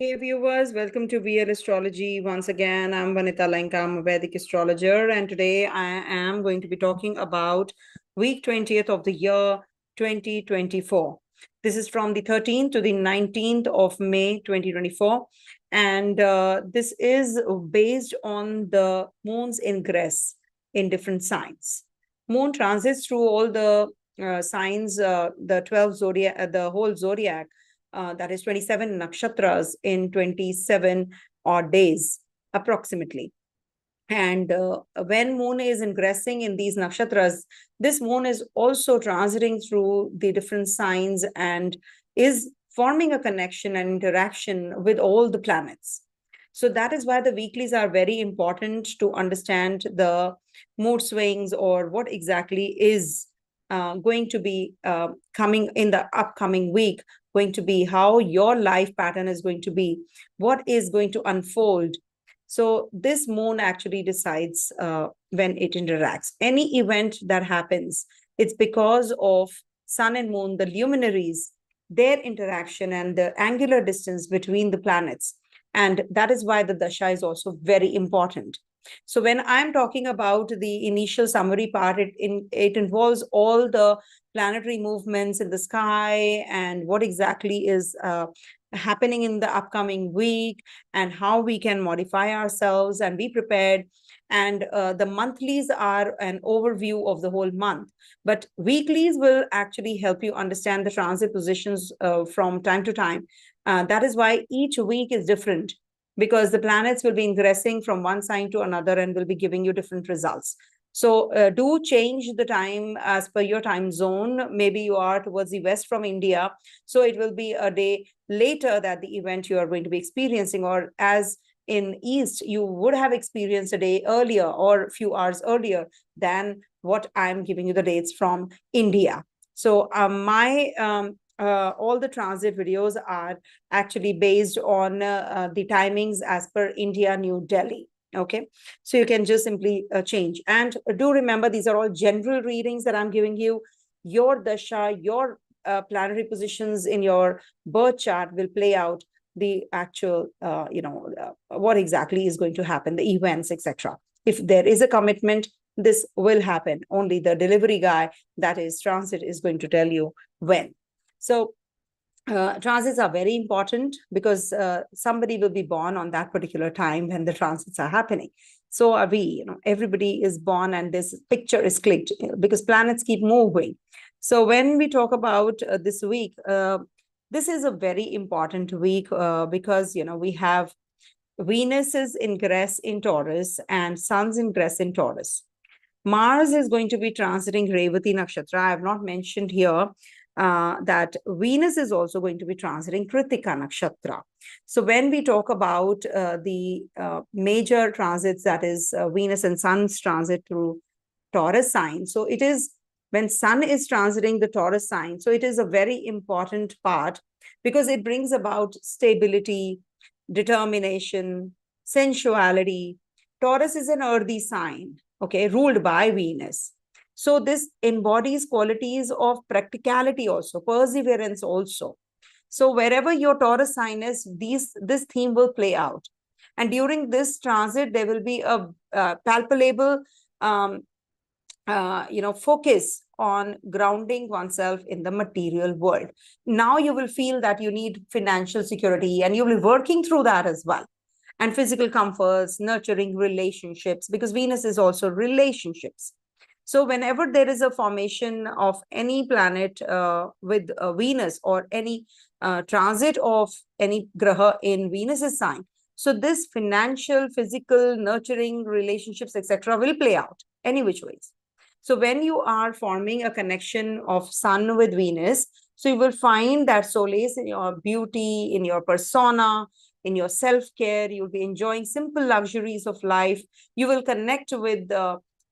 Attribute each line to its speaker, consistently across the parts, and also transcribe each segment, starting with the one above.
Speaker 1: Hey viewers, welcome to VL Astrology. Once again, I'm Vanita Lanka, I'm a Vedic astrologer, and today I am going to be talking about week 20th of the year 2024. This is from the 13th to the 19th of May 2024, and this is based on the moon's ingress in different signs. Moon transits through all the signs, the 12 zodiac, the whole zodiac, that is 27 nakshatras in 27 odd days approximately. And when moon is ingressing in these nakshatras, this moon is also transiting through the different signs and is forming a connection and interaction with all the planets. So that is why the weeklies are very important to understand the mood swings or what exactly is going to be coming in the upcoming week, going to be how your life pattern is going to be, what is going to unfold. So this moon actually decides when it interacts. Any event that happens, it's because of sun and moon, the luminaries, their interaction and the angular distance between the planets. And that is why the dasha is also very important. So when I'm talking about the initial summary part, it involves all the planetary movements in the sky and what exactly is happening in the upcoming week and how we can modify ourselves and be prepared. And the monthlies are an overview of the whole month. But weeklies will actually help you understand the transit positions from time to time. That is why each week is different, because the planets will be ingressing from one sign to another and will be giving you different results. So do change the time as per your time zone. Maybe you are towards the west from India, so it will be a day later that the event you are going to be experiencing, or as in east you would have experienced a day earlier or a few hours earlier than what I'm giving you the dates from India. So my all the transit videos are actually based on the timings as per India, New Delhi. Okay, so you can just simply change. And do remember, these are all general readings that I'm giving you. Your dasha, your planetary positions in your birth chart will play out the actual, what exactly is going to happen, the events, etc. If there is a commitment, this will happen. Only the delivery guy, that is transit, is going to tell you when. So transits are very important because somebody will be born on that particular time when the transits are happening. So are we, everybody is born and this picture is clicked because planets keep moving. So when we talk about this week, this is a very important week because, we have Venus's ingress in Taurus and Sun's ingress in Taurus. Mars is going to be transiting Revati Nakshatra. I have not mentioned here that Venus is also going to be transiting Krittika Nakshatra. So when we talk about the major transits, that is Venus and Sun's transit through Taurus sign. So it is when Sun is transiting the Taurus sign. So it is a very important part because it brings about stability, determination, sensuality. Taurus is an earthy sign, okay, ruled by Venus. So this embodies qualities of practicality also, perseverance also. So wherever your Taurus sign is, this theme will play out. And during this transit, there will be a palpable, focus on grounding oneself in the material world. Now you will feel that you need financial security and you will be working through that as well. And physical comforts, nurturing relationships, because Venus is also relationships. So whenever there is a formation of any planet with Venus or any transit of any graha in Venus's sign, so this financial, physical, nurturing relationships, etc., will play out any which ways. So when you are forming a connection of Sun with Venus, so you will find that solace in your beauty, in your persona, in your self-care. You'll be enjoying simple luxuries of life. You will connect with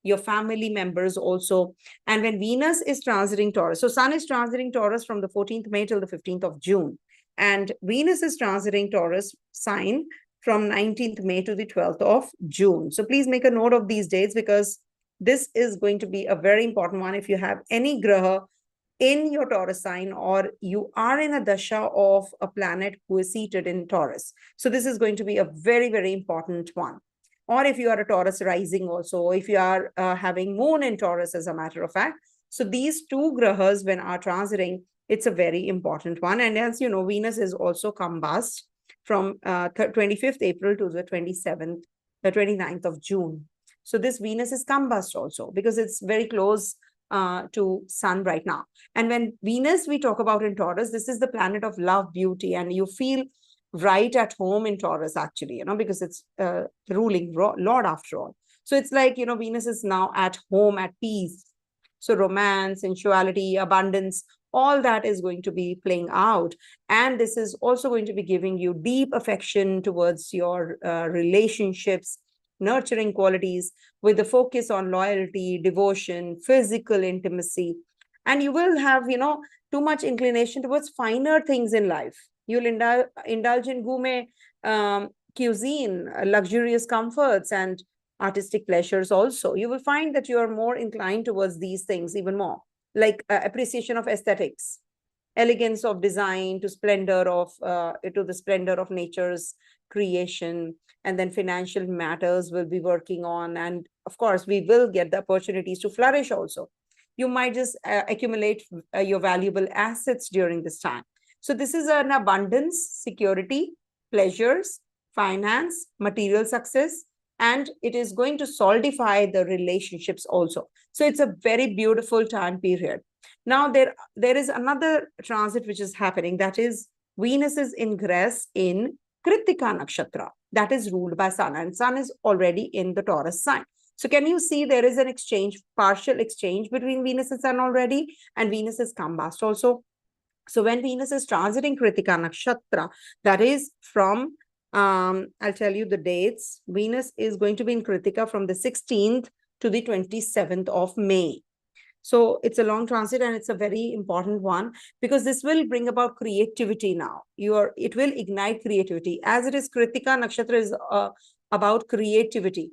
Speaker 1: your family members also. And when Venus is transiting Taurus, so Sun is transiting Taurus from the 14th May till the 15th of June. And Venus is transiting Taurus sign from 19th May to the 12th of June. So please make a note of these dates because this is going to be a very important one. If you have any graha in your Taurus sign, or you are in a dasha of a planet who is seated in Taurus. So this is going to be a very, very important one. Or if you are a Taurus rising also, if you are having moon in Taurus, as a matter of fact. So these two grahas, when are transiting, it's a very important one. And as you know, Venus is also combust from 25th April to the 27th, the 29th of June. So this Venus is combust also because it's very close to Sun right now. And when Venus we talk about in Taurus, this is the planet of love, beauty, and you feel right at home in Taurus, actually, because it's the ruling Lord after all. So it's like, Venus is now at home, at peace. So romance, sensuality, abundance, all that is going to be playing out. And this is also going to be giving you deep affection towards your relationships, nurturing qualities with the focus on loyalty, devotion, physical intimacy. And you will have, too much inclination towards finer things in life. You'll indulge in gourmet cuisine, luxurious comforts, and artistic pleasures also. You will find that you are more inclined towards these things even more, like appreciation of aesthetics, elegance of design, to the splendor of nature's creation. And then financial matters will be working on, and of course we will get the opportunities to flourish also. You might just accumulate your valuable assets during this time. So this is an abundance, security, pleasures, finance, material success, and it is going to solidify the relationships also. So it's a very beautiful time period. Now there is another transit which is happening, that is Venus's ingress in Krittika nakshatra, that is ruled by Sun, and Sun is already in the Taurus sign. So can you see there is an exchange, partial exchange between Venus and Sun already, and Venus is combust also. So when Venus is transiting Krittika nakshatra, that is from I'll tell you the dates. Venus is going to be in Krittika from the 16th to the 27th of May. So it's a long transit, and it's a very important one because this will bring about creativity now. It will ignite creativity. As it is, Krittika nakshatra is about creativity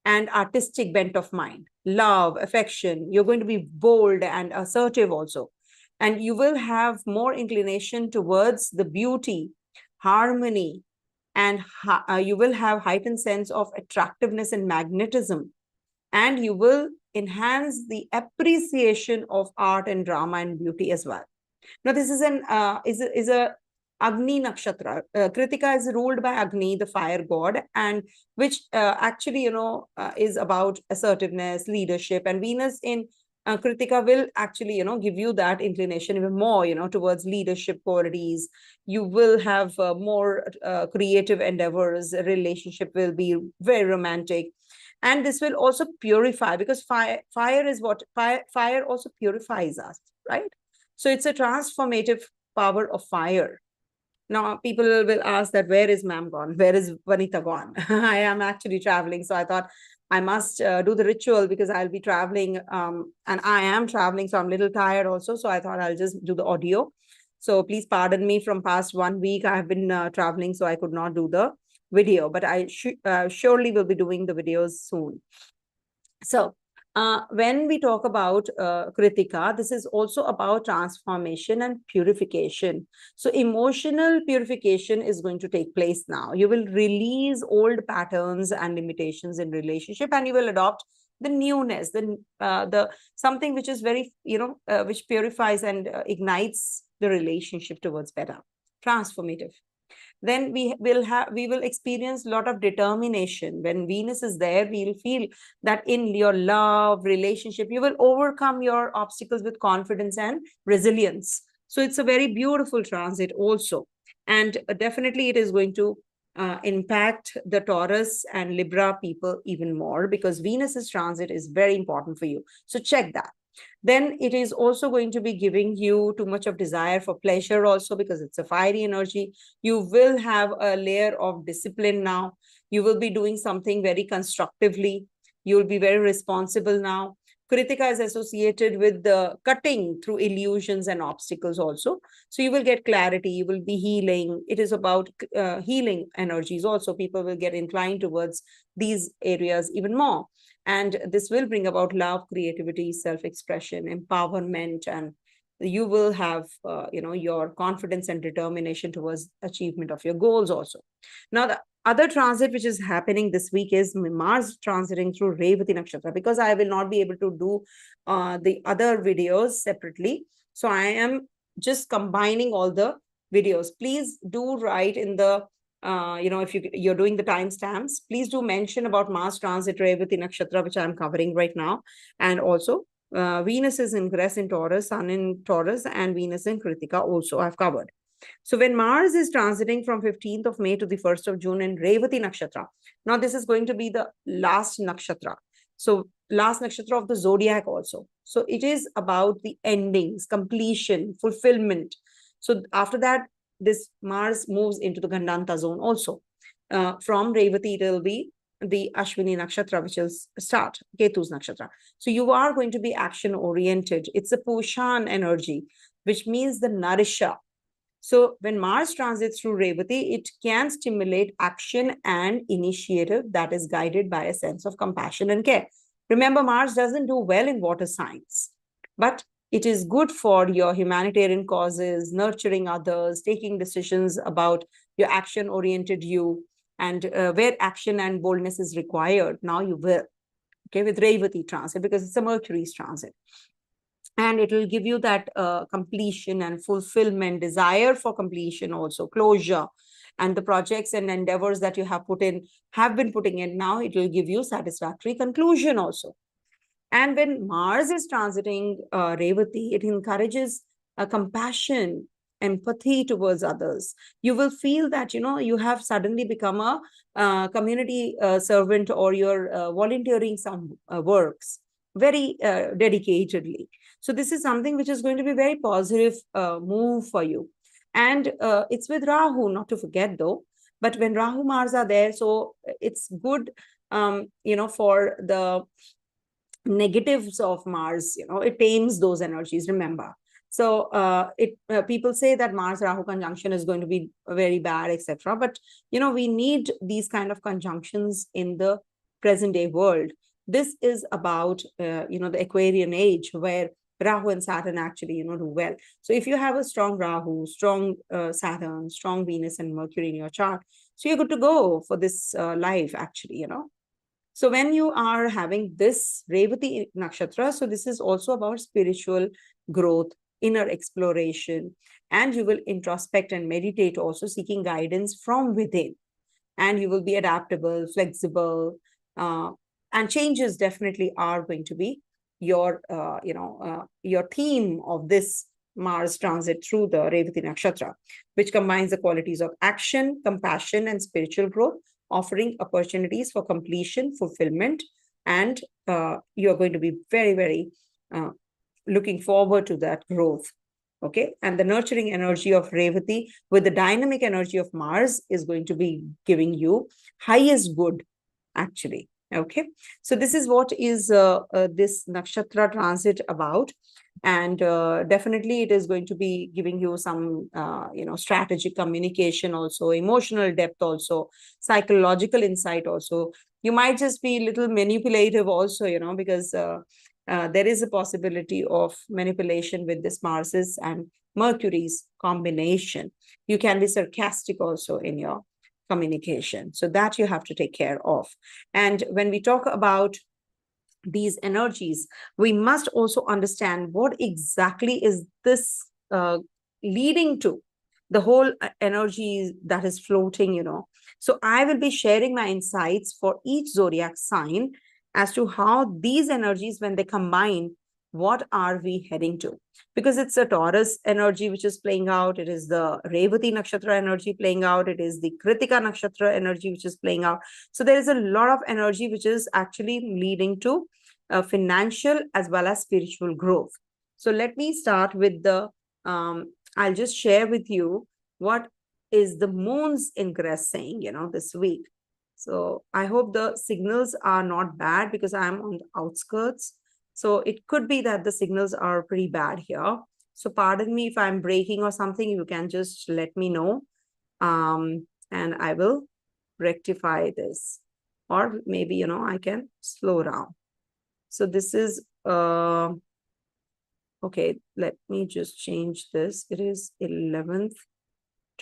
Speaker 1: and artistic bent of mind, love, affection. You're going to be bold and assertive also. And you will have more inclination towards the beauty, harmony, and you will have heightened sense of attractiveness and magnetism. And you will enhance the appreciation of art and drama and beauty as well. Now, this is a Agni nakshatra. Krittika is ruled by Agni, the fire god, and which actually, is about assertiveness, leadership, and Venus in Krittika will actually, give you that inclination even more, towards leadership qualities. You will have more creative endeavors. A relationship will be very romantic. And this will also purify, because fire is what? Fire also purifies us, right? So it's a transformative power of fire. Now, people will ask that, where is ma'am gone? Where is Vanita gone? I am actually traveling. So I thought I must do the ritual because I'll be traveling, and I am traveling. So I'm a little tired also. So I thought I'll just do the audio. So please pardon me, from past 1 week, I have been traveling, so I could not do the video, but I surely will be doing the videos soon. So when we talk about Krittika, this is also about transformation and purification. So emotional purification is going to take place now. You will release old patterns and limitations in relationship, and you will adopt the newness, the something which is very, which purifies and ignites the relationship towards better, transformative. Then we will experience a lot of determination. When Venus is there, we'll feel that in your love relationship, you will overcome your obstacles with confidence and resilience. So it's a very beautiful transit also. And definitely it is going to impact the Taurus and Libra people even more, because Venus's transit is very important for you. So check that. Then it is also going to be giving you too much of desire for pleasure also, because it's a fiery energy. You will have a layer of discipline now. You will be doing something very constructively. You will be very responsible now. Krittika is associated with the cutting through illusions and obstacles also. So you will get clarity, you will be healing. It is about healing energies also. People will get inclined towards these areas even more. And this will bring about love, creativity, self-expression, empowerment, and you will have, your confidence and determination towards achievement of your goals also. Now, the other transit which is happening this week is Mars transiting through Revati Nakshatra, because I will not be able to do the other videos separately. So I am just combining all the videos. Please do write in the, if you're doing the timestamps, please do mention about Mars transit Revati Nakshatra, which I'm covering right now. And also Venus is ingress in Taurus, Sun in Taurus, and Venus in Krittika also I've covered. So when Mars is transiting from 15th of May to the 1st of June in Revati Nakshatra, now this is going to be the last nakshatra. So last nakshatra of the zodiac also. So it is about the endings, completion, fulfillment. So after that, this Mars moves into the Gandanta zone also. From Revati, it will be the Ashwini Nakshatra, which will start, Ketu's Nakshatra. So you are going to be action oriented. It's a Pushan energy, which means the nourisher. So when Mars transits through Revati, it can stimulate action and initiative that is guided by a sense of compassion and care. Remember, Mars doesn't do well in water signs, but it is good for your humanitarian causes, nurturing others, taking decisions about your action-oriented you, and where action and boldness is required. Now you will, okay, with Revati transit, because it's a Mercury's transit. And it will give you that completion and fulfillment, desire for completion also, closure, and the projects and endeavors that you have been putting in, now it will give you satisfactory conclusion also. And when Mars is transiting Revati, it encourages compassion, empathy towards others. You will feel that, you have suddenly become a community servant, or you're volunteering some works very dedicatedly. So this is something which is going to be very positive move for you. And it's with Rahu, not to forget though. But when Rahu Mars are there, so it's good, for the negatives of Mars, it tames those energies, remember. So people say that Mars Rahu conjunction is going to be very bad, etc. But we need these kind of conjunctions in the present day world. This is about the Aquarian age, where Rahu and Saturn actually do well. So if you have a strong Rahu, strong Saturn, strong Venus and Mercury in your chart, so you're good to go for this life actually. So when you are having this Revati Nakshatra, so this is also about spiritual growth, inner exploration, and you will introspect and meditate also, seeking guidance from within. And you will be adaptable, flexible, and changes definitely are going to be your theme of this Mars transit through the Revati Nakshatra, which combines the qualities of action, compassion, and spiritual growth, offering opportunities for completion, fulfillment, and you're going to be very, very looking forward to that growth. Okay. And the nurturing energy of Revati with the dynamic energy of Mars is going to be giving you highest good, actually. Okay. So this is what is this nakshatra transit about. And definitely it is going to be giving you some, strategic communication also, emotional depth also, psychological insight also. You might just be a little manipulative also, because there is a possibility of manipulation with this Mars's and Mercury's combination. You can be sarcastic also in your communication. So that you have to take care of. And when we talk about these energies, we must also understand what exactly is this leading to, the whole energy that is floating. So I will be sharing my insights for each zodiac sign as to how these energies, when they combine, what are we heading to? Because it's a Taurus energy which is playing out. It is the Revati Nakshatra energy playing out. It is the Krittika Nakshatra energy which is playing out. So there is a lot of energy which is actually leading to financial as well as spiritual growth. So let me start with the, I'll just share with you what is the moon's ingress saying, this week. So I hope the signals are not bad, because I'm on the outskirts. So it could be that the signals are pretty bad here. So pardon me if I'm breaking or something. You can just let me know. And I will rectify this. Or maybe, I can slow down. So this is, Okay, let me just change this. It is 11th,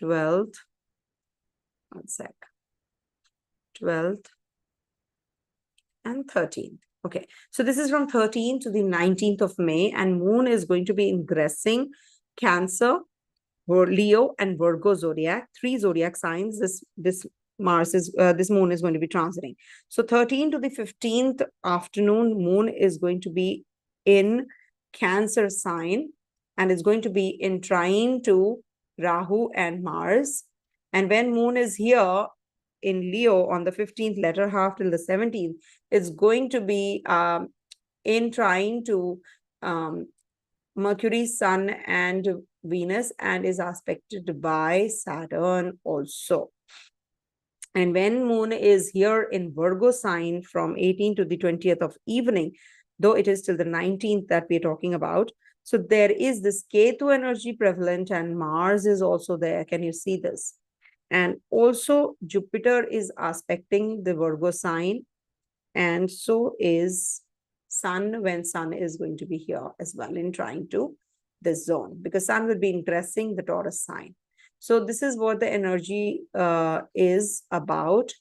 Speaker 1: 12th, 12th and 13th. Okay, so this is from 13th to the 19th of May, and moon is going to be ingressing Cancer, Leo, and Virgo zodiac, 3 zodiac signs. This moon is going to be transiting. So 13th to the 15th afternoon, moon is going to be in Cancer sign, and it's going to be in trine to Rahu and Mars. And when moon is here in Leo on the 15th, latter half till the 17th, it's going to be in trine to Mercury, Sun, and Venus, and is aspected by Saturn also. And when moon is here in Virgo sign from 18th to the 20th of evening, though it is till the 19th that we're talking about, so there is this Ketu energy prevalent, and Mars is also there. Can you see this? And also Jupiter is aspecting the Virgo sign, and so is Sun, when Sun is going to be here as well in trying to this zone, because Sun will be ingressing the Taurus sign. So this is what the energy is about,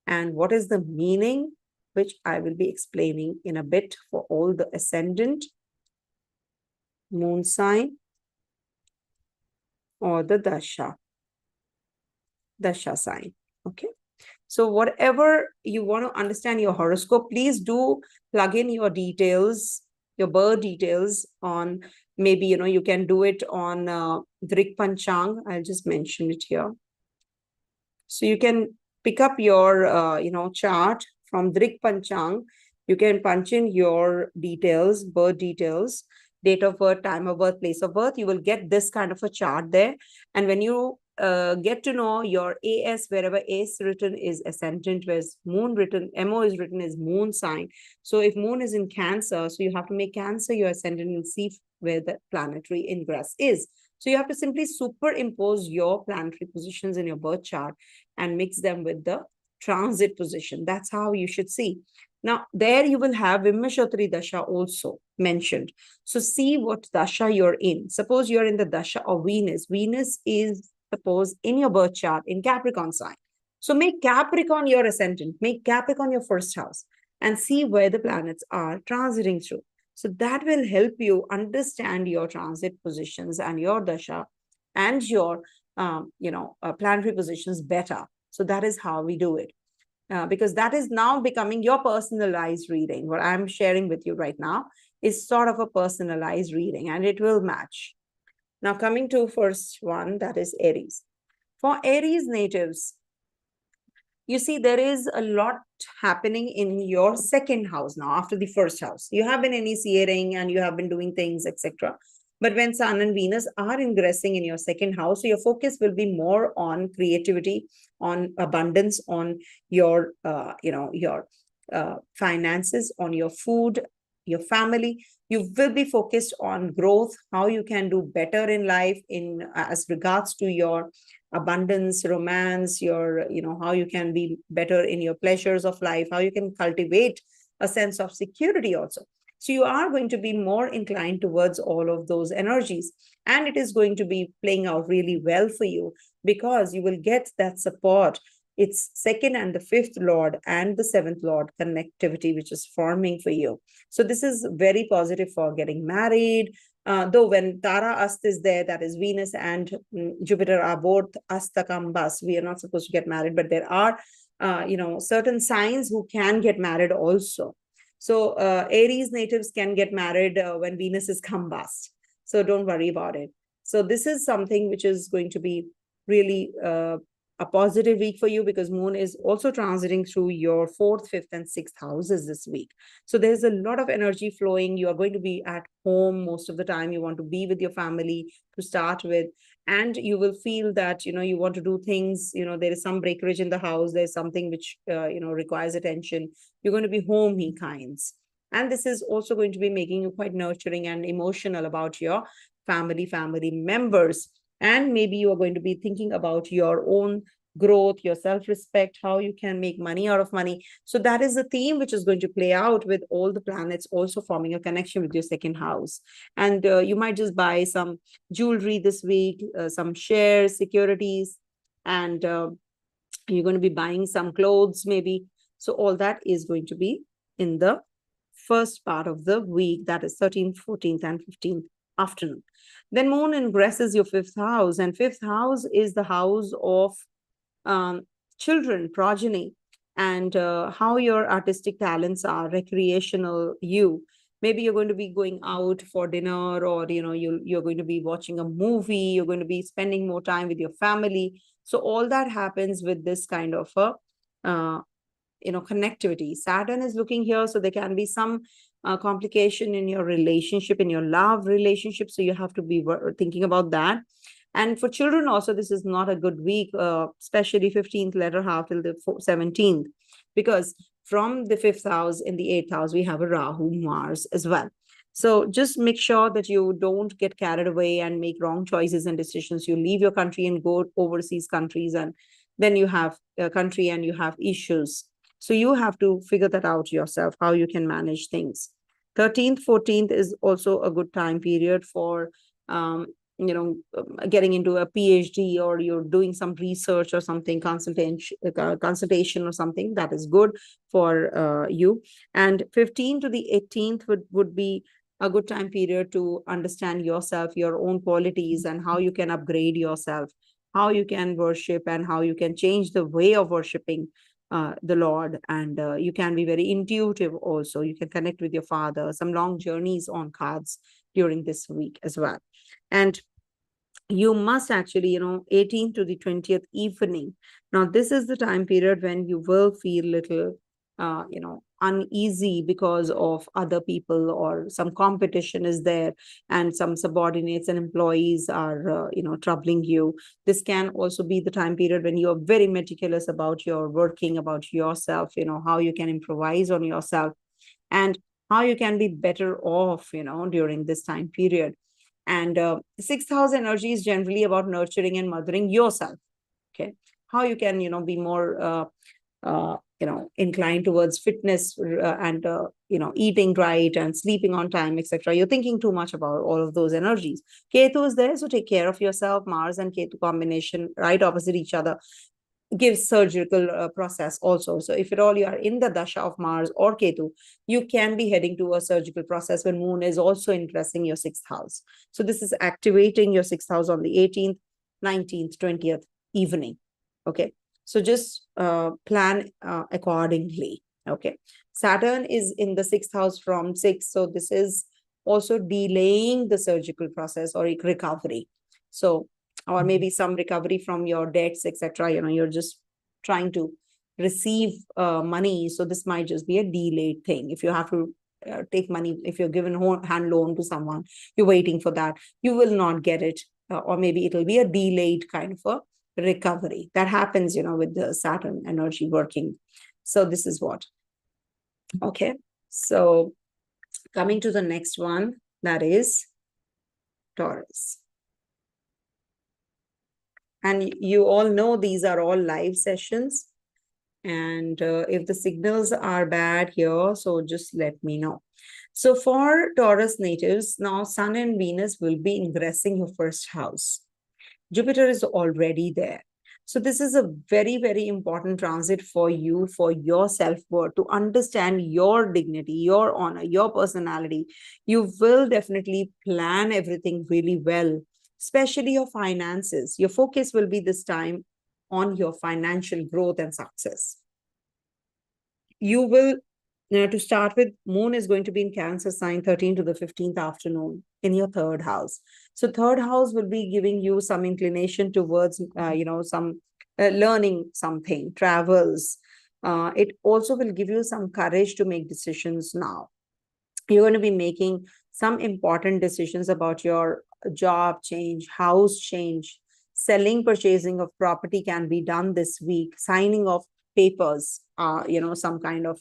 Speaker 1: and what is the meaning, which I will be explaining in a bit for all the ascendant, moon sign, or the dasha sign. Okay. So whatever you want to understand your horoscope, please do plug in your details, your birth details on, maybe, you can do it on Drik Panchang. I'll just mention it here. So you can pick up your, chart from Drik Panchang. You can punch in your details, birth details, date of birth, time of birth, place of birth. You will get this kind of a chart there. And when you get to know your AS, wherever AS written is ascendant, whereas moon written, MO is written as moon sign. So if moon is in Cancer, so you have to make Cancer your ascendant and see where the planetary ingress is. So you have to simply superimpose your planetary positions in your birth chart and mix them with the transit position. That's how you should see. Now, there you will have Vimashotri Dasha also mentioned. So see what Dasha you're in. Suppose you're in the Dasha of Venus. Venus is, suppose, in your birth chart in Capricorn sign. So make Capricorn your ascendant, make Capricorn your first house, and see where the planets are transiting through. So that will help you understand your transit positions and your Dasha and your, planetary positions better. So that is how we do it. Because that is now becoming your personalized reading. What I'm sharing with you right now is sort of a personalized reading, and it will match. Now, coming to first one, that is Aries. For Aries natives, you see there is a lot happening in your second house now after the first house. You have been initiating and you have been doing things, etc. But when Sun and Venus are ingressing in your second house, so your focus will be more on creativity, on abundance, on your, finances, on your food, your family. You will be focused on growth, how you can do better in life in as regards to your abundance, romance, your, how you can be better in your pleasures of life, how you can cultivate a sense of security also. So you are going to be more inclined towards all of those energies, and it is going to be playing out really well for you because you will get that support. It's second and the fifth lord and the seventh lord connectivity, which is forming for you. So this is very positive for getting married. Though when Tara Ast is there, that is Venus and Jupiter are both Astakambas. We are not supposed to get married, but there are, certain signs who can get married also. So Aries natives can get married when Venus is combust. So don't worry about it. So this is something which is going to be really a positive week for you, because moon is also transiting through your 4th, 5th, and 6th houses this week. So there's a lot of energy flowing. You are going to be at home most of the time. You want to be with your family to start with, and you will feel that, you want to do things, there is some breakage in the house. There's something which, requires attention. You're going to be homey kinds. And this is also going to be making you quite nurturing and emotional about your family members. And maybe you are going to be thinking about your own growth, your self-respect, how you can make money out of money. So that is the theme which is going to play out with all the planets also forming a connection with your second house. And you might just buy some jewelry this week, some shares, securities, and you're going to be buying some clothes maybe. So all that is going to be in the first part of the week, that is 13th, 14th, and 15th afternoon. Then moon ingresses your fifth house, and fifth house is the house of um, children, progeny, and how your artistic talents are, recreational you. Maybe you're going to be going out for dinner, or you're going to be watching a movie, you're going to be spending more time with your family. So all that happens with this kind of a uh, connectivity. Saturn is looking here, so there can be some complication in your relationship, in your love relationship, so you have to be thinking about that. And for children also, this is not a good week, especially 15th latter half till the 17th, because from the fifth house in the eighth house, we have a Rahu, Mars as well. So just make sure that you don't get carried away and make wrong choices and decisions. You leave your country and go overseas countries, and then you have a country and you have issues. So you have to figure that out yourself, how you can manage things. 13th, 14th is also a good time period for getting into a PhD, or you're doing some research or something, consultation or something. That is good for you. And 15th to the 18th would be a good time period to understand yourself, your own qualities, and how you can upgrade yourself, how you can worship, and how you can change the way of worshiping the Lord. And you can be very intuitive also. You can connect with your father, some long journeys on cards during this week as well. And you must actually, 18th to the 20th evening. Now, this is the time period when you will feel little, uneasy because of other people, or some competition is there, and some subordinates and employees are, troubling you. This can also be the time period when you are very meticulous about your working, about yourself, how you can improvise on yourself, and how you can be better off, during this time period. And sixth house energy is generally about nurturing and mothering yourself. Okay, how you can, be more inclined towards fitness, and eating right and sleeping on time, etc. You're thinking too much about all of those energies. Ketu is there, so take care of yourself. Mars and Ketu combination, right opposite each other, gives surgical process also. So if at all you are in the dasha of Mars or Ketu, you can be heading to a surgical process when moon is also ingressing your sixth house. So this is activating your sixth house on the 18th, 19th, 20th evening. Okay, so just plan accordingly. Okay, Saturn is in the sixth house from 6, so this is also delaying the surgical process or recovery. So, or maybe some recovery from your debts, etc. You're just trying to receive money, so this might just be a delayed thing. If you have to take money, if you're given hand loan to someone, you're waiting for that, you will not get it, or maybe it'll be a delayed kind of a recovery. That happens, with the Saturn energy working. So this is what. Okay, so coming to the next one, that is Taurus. And you all know these are all live sessions. And if the signals are bad here, so just let me know. So for Taurus natives, now Sun and Venus will be ingressing your first house. Jupiter is already there. So this is a very, very important transit for you, for your self-worth, to understand your dignity, your honor, your personality. You will definitely plan everything really well, especially your finances. Your focus will be this time on your financial growth and success. You will, to start with, moon is going to be in Cancer sign 13 to the 15th afternoon in your third house. So third house will be giving you some inclination towards, some learning something, travels. It also will give you some courage to make decisions now. You're going to be making some important decisions about your job change, house change, selling, purchasing of property can be done this week, signing of papers, some kind of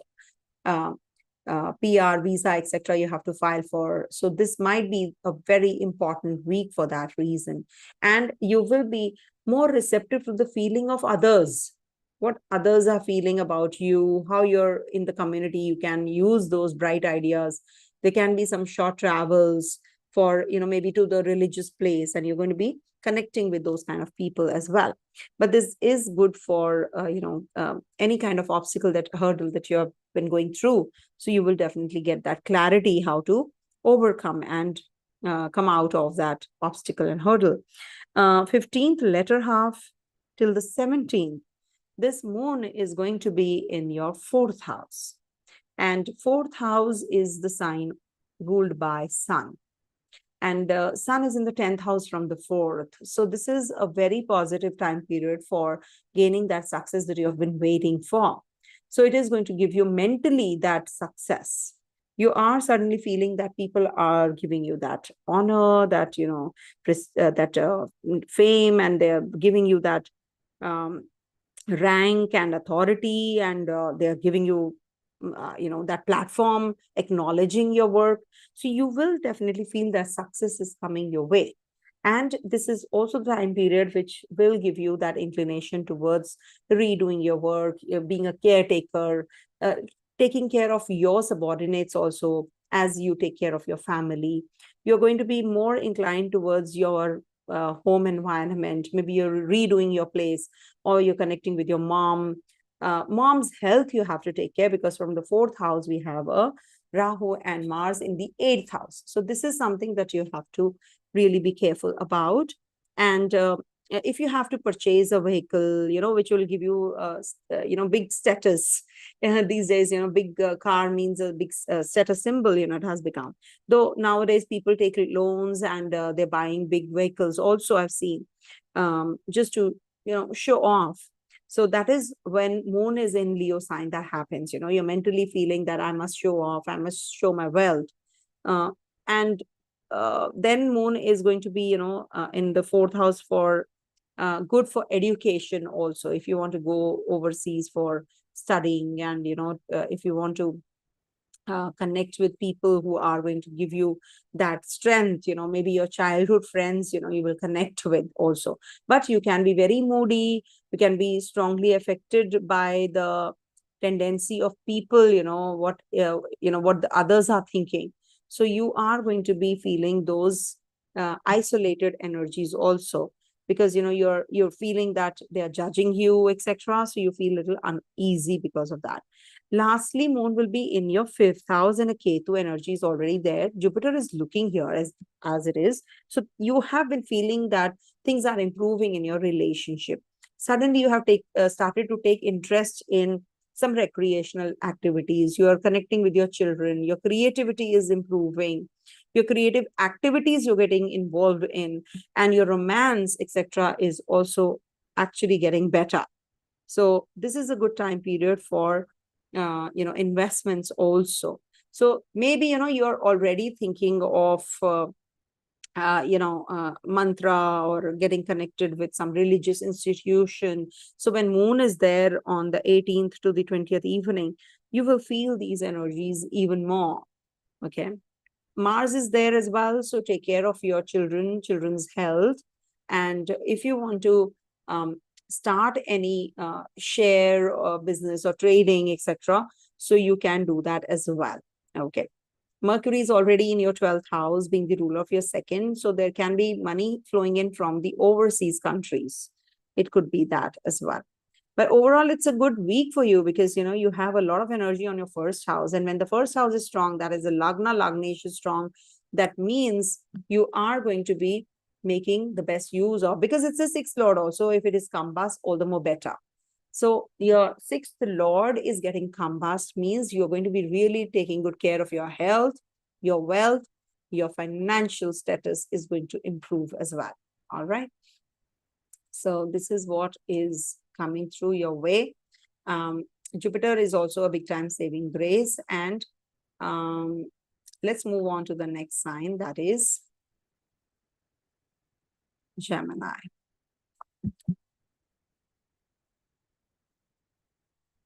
Speaker 1: PR, visa, etc. you have to file for. So this might be a very important week for that reason. And you will be more receptive to the feeling of others, what others are feeling about you, how you're in the community. You can use those bright ideas. There can be some short travels for, maybe to the religious place, and you're going to be connecting with those kind of people as well. But this is good for, any kind of obstacle, that hurdle that you have been going through. So you will definitely get that clarity how to overcome and come out of that obstacle and hurdle. 15th letter half till the 17th, this moon is going to be in your fourth house. And fourth house is the sign ruled by sun. And sun is in the 10th house from the fourth. So this is a very positive time period for gaining that success that you have been waiting for. So it is going to give you mentally that success. You are suddenly feeling that people are giving you that honor, that, fame, and they're giving you that rank and authority, and they're giving you, that platform, acknowledging your work. So you will definitely feel that success is coming your way. And this is also the time period which will give you that inclination towards redoing your work, being a caretaker, taking care of your subordinates also as you take care of your family. You're going to be more inclined towards your home environment. Maybe you're redoing your place, or you're connecting with your mom. Mom's health you have to take care, because from the fourth house we have a Rahu and Mars in the eighth house. So this is something that you have to really be careful about. And if you have to purchase a vehicle, which will give you, big status these days, big car means a big status symbol, it has become. Though nowadays people take loans, and they're buying big vehicles also, I've seen, just to, show off. So that is when moon is in Leo sign that happens. You're mentally feeling that I must show off, I must show my wealth. And then moon is going to be, in the fourth house for good for education also. If you want to go overseas for studying, and, if you want to connect with people who are going to give you that strength, maybe your childhood friends, you will connect with also. But you can be very moody, you can be strongly affected by the tendency of people, what the others are thinking. So you are going to be feeling those isolated energies also, because you're feeling that they are judging you, etc. So you feel a little uneasy because of that. Lastly, moon will be in your fifth house, and a Ketu energy is already there. Jupiter is looking here as it is. So you have been feeling that things are improving in your relationship. Suddenly you have started to take interest in some recreational activities. You are connecting with your children. Your creativity is improving. Your creative activities you're getting involved in, and your romance, etc., is also actually getting better. So this is a good time period for investments also. So maybe you're already thinking of mantra, or getting connected with some religious institution. So when moon is there on the 18th to the 20th evening, you will feel these energies even more. Okay. Mars is there as well, so take care of your children's health. And if you want to start any share or business or trading, etc., so you can do that as well. Okay. Mercury is already in your 12th house, being the ruler of your second. So there can be money flowing in from the overseas countries. It could be that as well. But overall, it's a good week for you, because, you have a lot of energy on your first house. And when the first house is strong, that is a Lagnesh is strong. That means you are going to be making the best use of, because it's a sixth lord also. If it is combust, all the more better. So your sixth lord is getting combust, means you're going to be really taking good care of your health, your wealth, your financial status is going to improve as well. All right. So this is what is coming through your way. Jupiter is also a big time saving grace. And let's move on to the next sign, that is Gemini.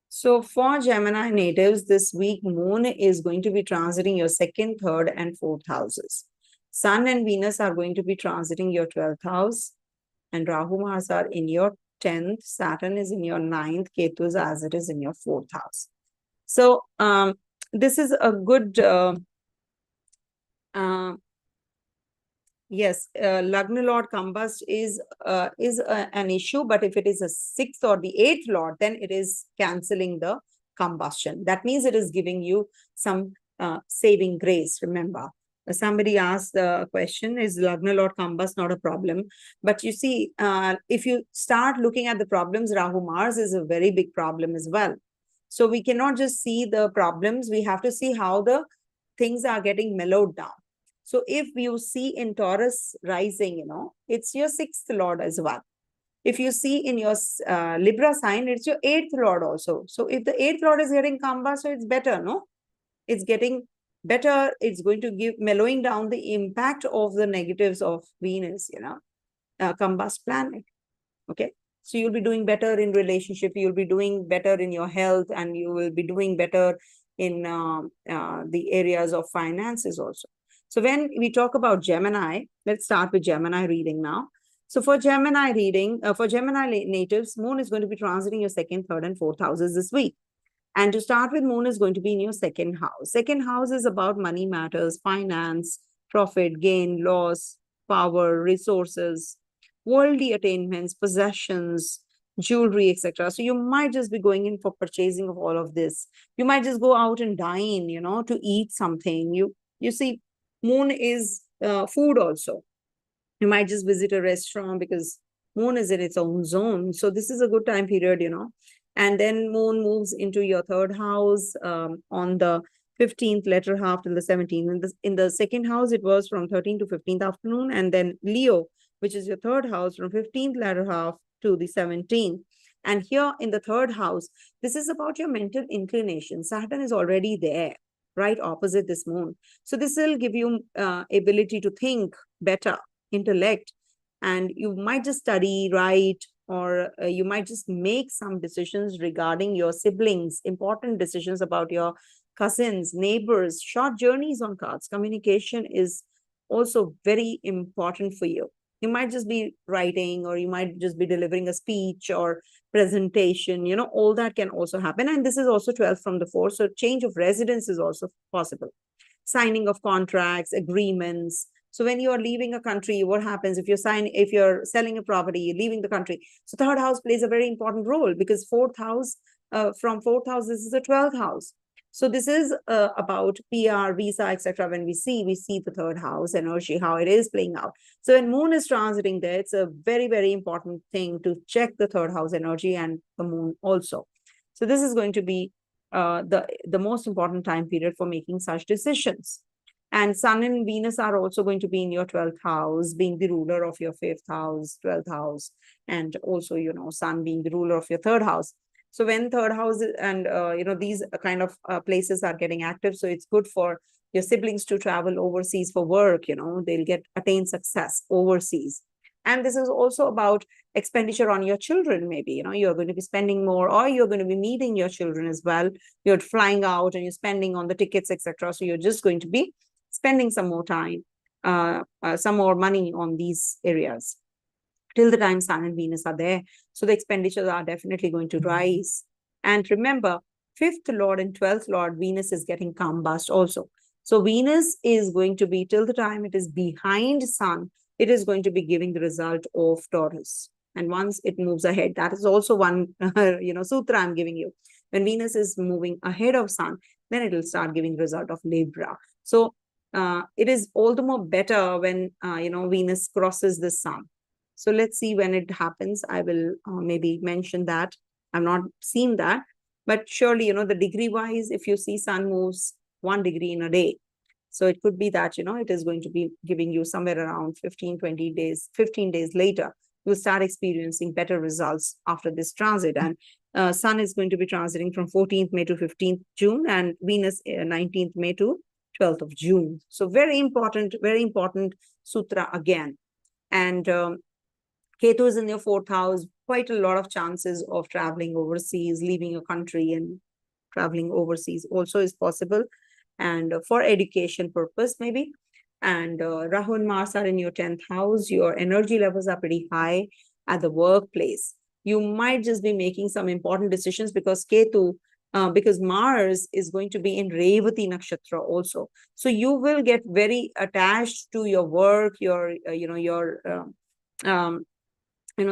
Speaker 1: So for Gemini natives, this week, moon is going to be transiting your second, third, and fourth houses. Sun and Venus are going to be transiting your 12th house. and Rahu Mars are in your 10th, Saturn is in your 9th, Ketu is as it is in your 4th house. So this is a good yes, Lagna Lord combust is an issue, but if it is a 6th or the 8th Lord, then it is cancelling the combustion. That means it is giving you some saving grace. Remember, somebody asked the question, is Lagna Lord combust not a problem? But you see, if you start looking at the problems, Rahu Mars is a very big problem as well. So we cannot just see the problems. We have to see how the things are getting mellowed down. So if you see in Taurus rising, it's your 6th Lord as well. If you see in your Libra sign, it's your 8th Lord also. So if the 8th Lord is getting combust, so it's better, no? It's getting better. It's going to give mellowing down the impact of the negatives of Venus, combust planet. Okay. So you'll be doing better in relationship. You'll be doing better in your health, and you will be doing better in the areas of finances also. So when we talk about Gemini, let's start with Gemini reading now. So for Gemini reading, for Gemini natives, Moon is going to be transiting your 2nd, 3rd, and 4th houses this week. And to start with, Moon is going to be in your 2nd house. 2nd house is about money matters, finance, profit, gain, loss, power, resources, worldly attainments, possessions, jewelry, etc. So you might just be going in for purchasing of all of this. You might just go out and dine, to eat something. You see, Moon is food also. You might just visit a restaurant because Moon is in its own zone. So this is a good time period, And then Moon moves into your 3rd house on the 15th latter half till the 17th. In the 2nd house, it was from 13th to 15th afternoon. And then Leo, which is your 3rd house, from 15th latter half to the 17th. And here in the 3rd house, this is about your mental inclination. Saturn is already there, right opposite this Moon. So this will give you ability to think better, intellect, and you might just study, write, or you might just make some decisions regarding your siblings, important decisions about your cousins, neighbors, short journeys on cards. Communication is also very important for you. You might just be writing, or you might just be delivering a speech or presentation, all that can also happen. And this is also 12th from the 4th. So change of residence is also possible. Signing of contracts, agreements. So when you are leaving a country, what happens if you're selling a property, you're leaving the country? So 3rd house plays a very important role, because 4th house, from 4th house, this is the 12th house. So this is about PR, visa, etc. When we see the 3rd house energy, how it is playing out. So when Moon is transiting there, it's a very, very important thing to check the 3rd house energy and the Moon also. So this is going to be the most important time period for making such decisions. And Sun and Venus are also going to be in your 12th house, being the ruler of your 5th house, 12th house, and also, Sun being the ruler of your 3rd house. So when 3rd house and, these kind of places are getting active, so it's good for your siblings to travel overseas for work, they'll attain success overseas. And this is also about expenditure on your children. Maybe, you're going to be spending more, or you're going to be meeting your children as well. You're flying out and you're spending on the tickets, etc. So you're just going to be spending some more time, some more money on these areas till the time Sun and Venus are there. So the expenditures are definitely going to rise. And remember, 5th Lord and 12th Lord, Venus is getting combust also. So Venus is going to be, till the time it is behind Sun, it is going to be giving the result of Taurus. And once it moves ahead, that is also one, sutra I'm giving you. When Venus is moving ahead of Sun, then it will start giving the result of Libra. So it is all the more better when, Venus crosses the Sun. So let's see when it happens. I will maybe mention that. I've not seen that. But surely, the degree-wise, if you see Sun moves 1 degree in a day, so it could be that, it is going to be giving you somewhere around 15 days later, you'll start experiencing better results after this transit. And Sun is going to be transiting from 14th May to 15th June, and Venus 19th May to 12th of June. So very important sutra again. And Ketu is in your 4th house, quite a lot of chances of traveling overseas, leaving your country and traveling overseas also is possible. And for education purpose, maybe. And Rahu and Mars are in your 10th house. Your energy levels are pretty high at the workplace. You might just be making some important decisions because because Mars is going to be in Revati Nakshatra also. So you will get very attached to your work, your,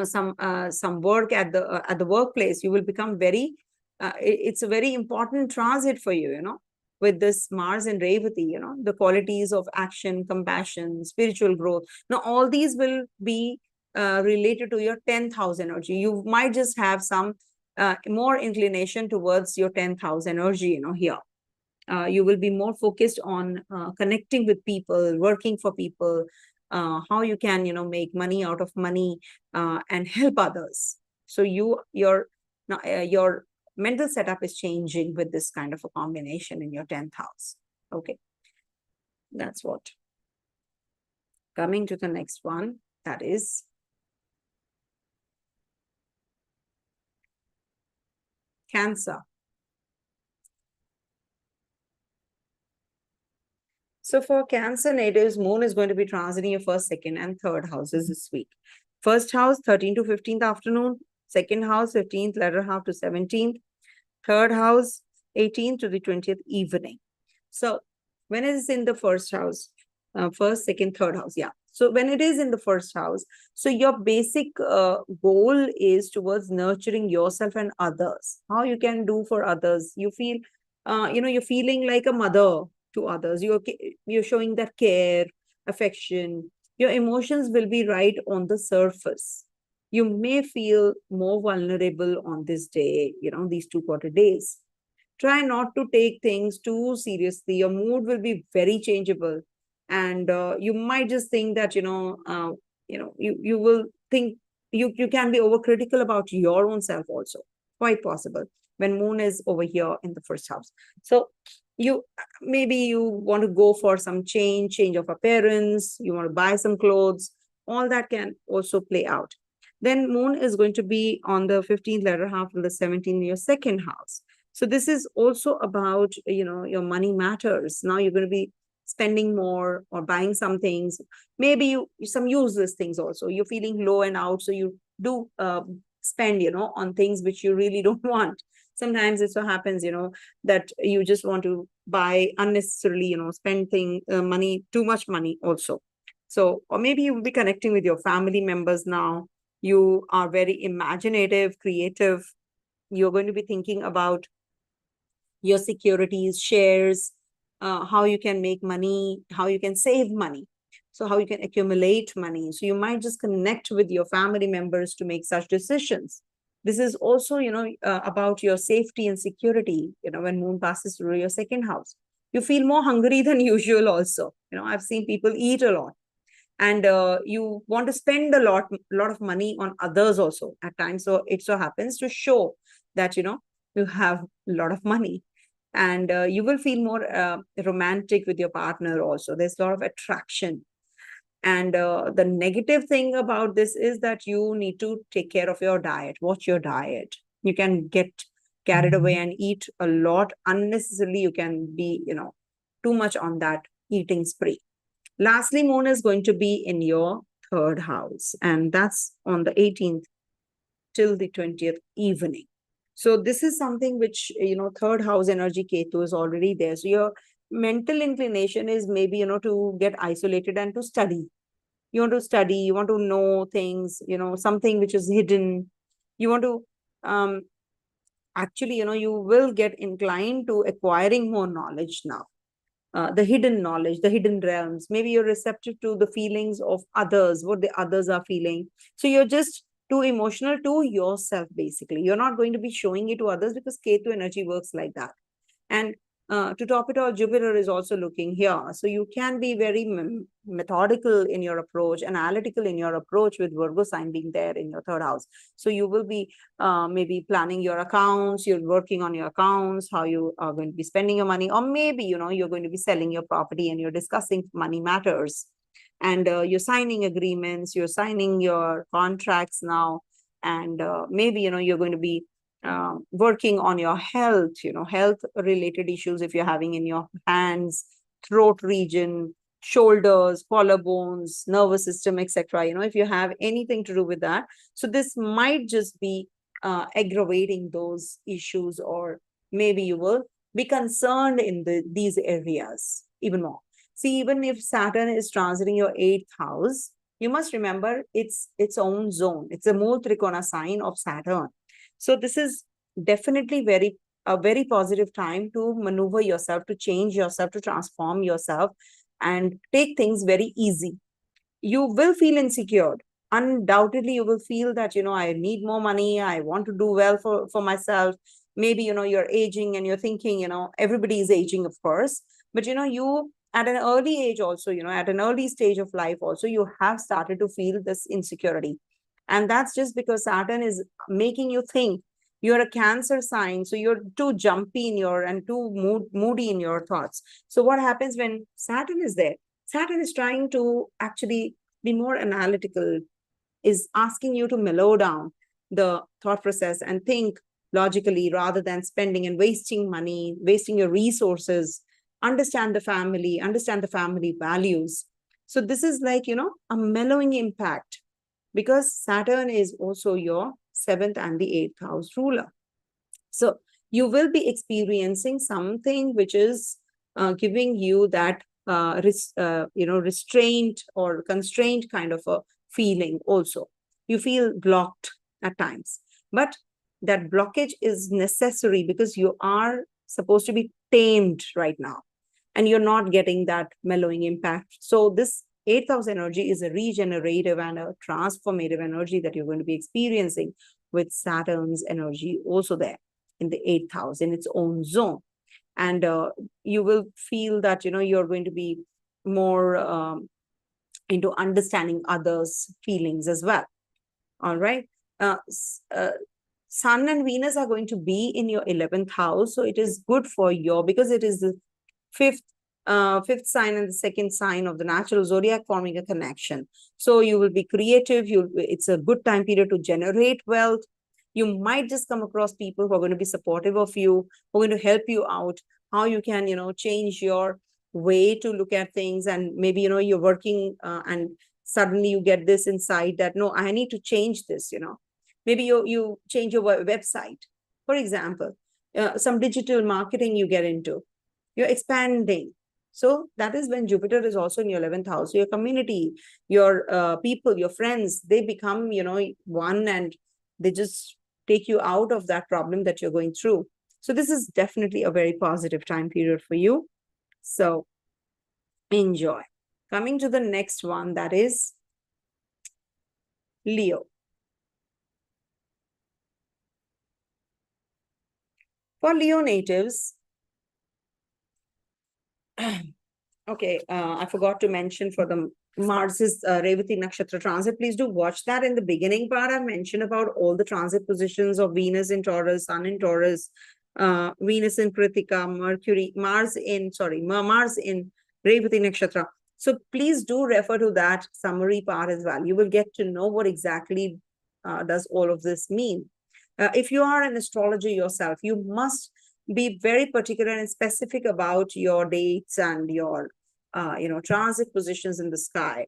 Speaker 1: some work at the workplace. You will become very, it's a very important transit for you, with this Mars and Revati, the qualities of action, compassion, spiritual growth. Now, all these will be related to your 10th house energy. You might just have some more inclination towards your 10th house energy, here. You will be more focused on connecting with people, working for people, how you can, make money out of money, and help others. So your mental setup is changing with this kind of a combination in your 10th house. Okay, that's what. Coming to the next one, that is Cancer. So for Cancer natives, Moon is going to be transiting your first, second, and third houses this week. First house, 13th to 15th afternoon. Second house, 15th, latter half to 17th. Third house, 18th to the 20th evening. So when it is in the first house, first, second, third house, yeah. So when it is in the first house, so your basic goal is towards nurturing yourself and others. How you can do for others. You feel, you're feeling like a mother to others. You're showing that care, affection. Your emotions will be right on the surface. You may feel more vulnerable on this day, these 2 quarter days. Try not to take things too seriously. Your mood will be very changeable, and you might just think that you will think you can be overcritical about your own self also. Quite possible when Moon is over here in the first house. So you maybe you want to go for some change of appearance. You want to buy some clothes. All that can also play out. Then Moon is going to be on the 15th latter half of the 17th, your second house. So this is also about, your money matters. Now you're going to be spending more or buying some things, maybe some useless things also. You're feeling low and out, so you do spend, on things which you really don't want. Sometimes it so happens, that you just want to buy unnecessarily, spend money, too much money also. So, or maybe you will be connecting with your family members now. You are very imaginative, creative. You're going to be thinking about your securities, shares, how you can make money, how you can save money, so how you can accumulate money. So you might just connect with your family members to make such decisions. This is also, about your safety and security. When Moon passes through your second house, you feel more hungry than usual also. I've seen people eat a lot, and you want to spend a lot of money on others also at times. So it so happens to show that you have a lot of money, and you will feel more romantic with your partner also. There's a lot of attraction. And the negative thing about this is that you need to take care of your diet. Watch your diet. You can get carried away and eat a lot unnecessarily. You can be too much on that eating spree. Lastly, Moon is going to be in your third house, and that's on the 18th till the 20th evening. So this is something which, third house energy, Ketu, is already there. So your mental inclination is maybe, to get isolated and to study. You want to study, you want to know things, something which is hidden. You want to, actually, you will get inclined to acquiring more knowledge now. The hidden knowledge, the hidden realms. Maybe you're receptive to the feelings of others, what the others are feeling. So you're just too emotional to yourself, basically. You're not going to be showing it to others because Ketu energy works like that. And to top it all, Jupiter is also looking here. So you can be very methodical in your approach, analytical in your approach, with Virgo sign being there in your third house. So you will be maybe planning your accounts, you're working on your accounts, how you are going to be spending your money, or maybe, you're going to be selling your property and you're discussing money matters. And you're signing agreements, you're signing your contracts now. And maybe, you're going to be working on your health, health related issues if you're having in your hands, throat region, shoulders, collarbones, nervous system, etc. If you have anything to do with that, so this might just be aggravating those issues, or maybe you will be concerned in these areas even more. See, even if Saturn is transiting your 8th house, you must remember it's its own zone. It's a Mool Trikona sign of Saturn. So this is definitely a very positive time to maneuver yourself, to change yourself, to transform yourself, and take things very easy. You will feel insecure. Undoubtedly, you will feel that, I need more money. I want to do well for myself. Maybe, you're aging and you're thinking, everybody is aging, of course. But, you at an early age also, at an early stage of life also, you have started to feel this insecurity. And that's just because Saturn is making you think. You're a Cancer sign, so you're too jumpy in your and too moody in your thoughts. So what happens when Saturn is there? Saturn is trying to actually be more analytical, is asking you to mellow down the thought process and think logically rather than spending and wasting money, wasting your resources. Understand the family values. So this is like, a mellowing impact, because Saturn is also your 7th and the 8th house ruler. So you will be experiencing something which is giving you that restraint or constraint kind of a feeling also. You feel blocked at times, but that blockage is necessary because you are supposed to be tamed right now, and you're not getting that mellowing impact. So this 8th house energy is a regenerative and a transformative energy that you're going to be experiencing, with Saturn's energy also there in the 8th house in its own zone. And you will feel that, you're going to be more into understanding others' feelings as well. All right. Sun and Venus are going to be in your 11th house. So it is good for because it is the fifth sign and the second sign of the natural zodiac, forming a connection. So you will be creative. It's a good time period to generate wealth. You might just come across people who are going to be supportive of you, who are going to help you out, how you can, change your way to look at things. And maybe, you're working and suddenly you get this insight that, no, I need to change this, Maybe you change your website, for example, some digital marketing you get into. You're expanding. So that is when Jupiter is also in your 11th house. So your community, your people, your friends, they become, one, and they just take you out of that problem that you're going through. So this is definitely a very positive time period for you. So enjoy. Coming to the next one, that is Leo. For Leo natives, okay, I forgot to mention for the Mars's Revati Nakshatra transit. Please do watch that. In the beginning part, I've mentioned about all the transit positions of Venus in Taurus, Sun in Taurus, Venus in Krittika, Mars in Revati Nakshatra. So please do refer to that summary part as well. You will get to know what exactly does all of this mean. If you are an astrologer yourself, you must be very particular and specific about your dates and your transit positions in the sky,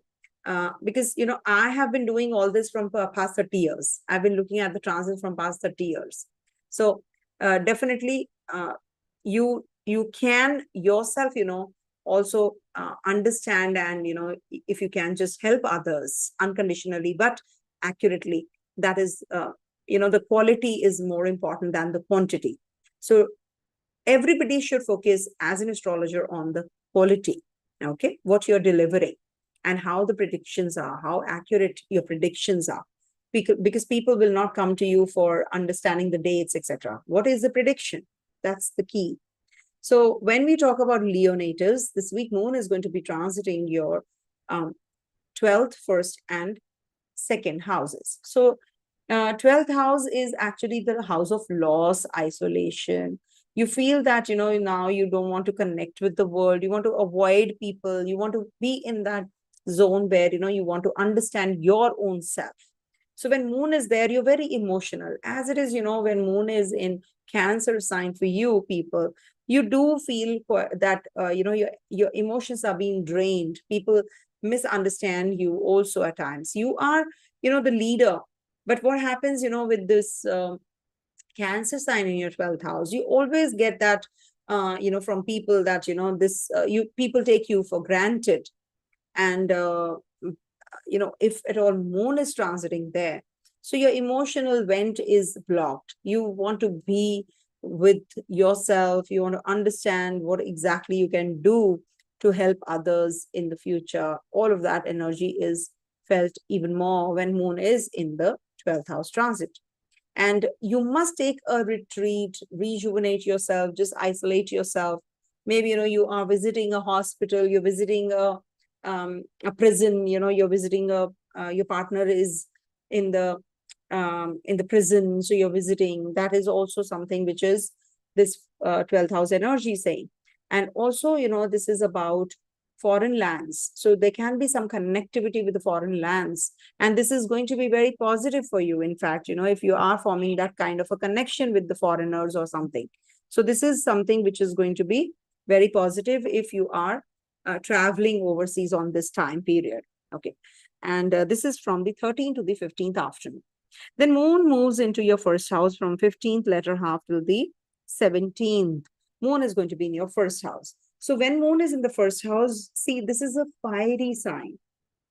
Speaker 1: because I have been doing all this from past 30 years. I've been looking at the transit from past 30 years. So definitely you can yourself also understand, and if you can just help others unconditionally but accurately. That is the quality is more important than the quantity. So everybody should focus as an astrologer on the quality, okay, what you're delivering and how the predictions are, how accurate your predictions are. Because people will not come to you for understanding the dates, etc. What is the prediction? That's the key. So when we talk about Leo natives, this week Moon is going to be transiting your 12th, 1st, and 2nd houses. So 12th house is actually the house of loss, isolation. You feel that, now you don't want to connect with the world. You want to avoid people. You want to be in that zone where, you want to understand your own self. So when Moon is there, you're very emotional. As it is, when Moon is in Cancer sign for you people, you do feel that your emotions are being drained. People misunderstand you also at times. You are the leader, but what happens with this Cancer sign in your 12th house, you always get that from people that this you people take you for granted. And if at all moon is transiting there, so your emotional vent is blocked. You want to be with yourself, you want to understand what exactly you can do to help others in the future. All of that energy is felt even more when moon is in the 12th house transit. And you must take a retreat, rejuvenate yourself, just isolate yourself. Maybe you are visiting a hospital, you're visiting a prison, you're visiting your partner is in the prison, so you're visiting. That is also something which is this 12th house energy saying. And also this is about foreign lands, so there can be some connectivity with the foreign lands, and this is going to be very positive for you. In fact, if you are forming that kind of a connection with the foreigners or something, so this is something which is going to be very positive if you are traveling overseas on this time period. Okay. And this is from the 13th to the 15th afternoon. Then moon moves into your first house from 15th letter half till the 17th. Moon is going to be in your first house. So when moon is in the first house, see, this is a fiery sign.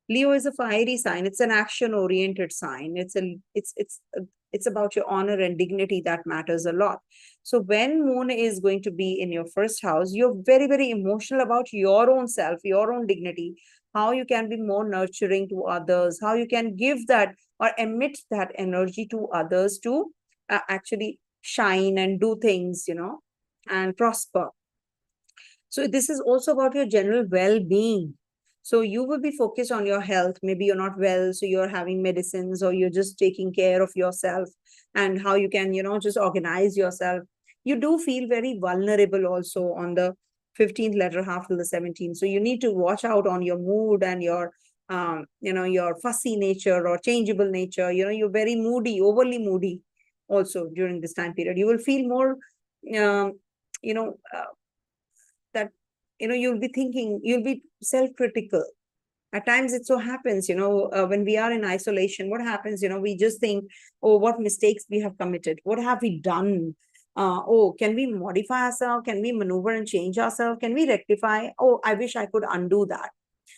Speaker 1: Leo is a fiery sign. It's an action-oriented sign. It's about your honor and dignity that matters a lot. So when moon is going to be in your first house, you're very, very emotional about your own self, your own dignity, how you can be more nurturing to others, how you can give that or emit that energy to others to actually shine and do things, and prosper. So this is also about your general well-being. So you will be focused on your health. Maybe you're not well, so you're having medicines, or you're just taking care of yourself and how you can, just organize yourself. You do feel very vulnerable also on the 15th letter half to the 17th. So you need to watch out on your mood and your fussy nature or changeable nature. You're very moody, overly moody also during this time period. You will feel more, you know, uh, that you'll be thinking, you'll be self-critical at times. It so happens when we are in isolation, what happens, we just think, oh, what mistakes we have committed, what have we done, oh, can we modify ourselves, can we maneuver and change ourselves, can we rectify, oh, I wish I could undo that.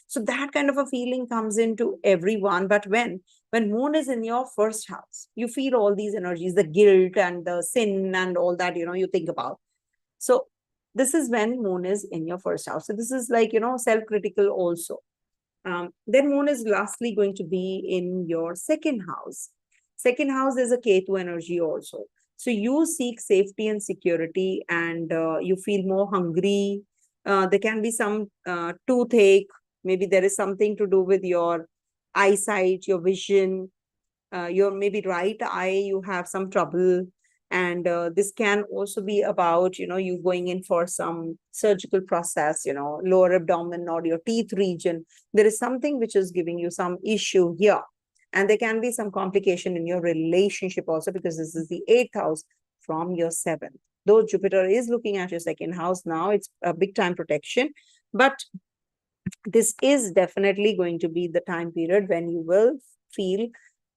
Speaker 1: So that kind of a feeling comes into everyone. But when moon is in your first house, you feel all these energies, the guilt and the sin and all that, you think about. So this is when moon is in your first house. So this is like, self-critical also. Then moon is lastly going to be in your second house. Second house is a Ketu energy also. So you seek safety and security, and you feel more hungry. There can be some toothache. Maybe there is something to do with your eyesight, your vision, your maybe right eye, you have some trouble. And this can also be about you going in for some surgical process, lower abdomen or your teeth region. There is something which is giving you some issue here. And there can be some complication in your relationship also, because this is the 8th house from your 7th. Though Jupiter is looking at your second house now, it's a big time protection. But this is definitely going to be the time period when you will feel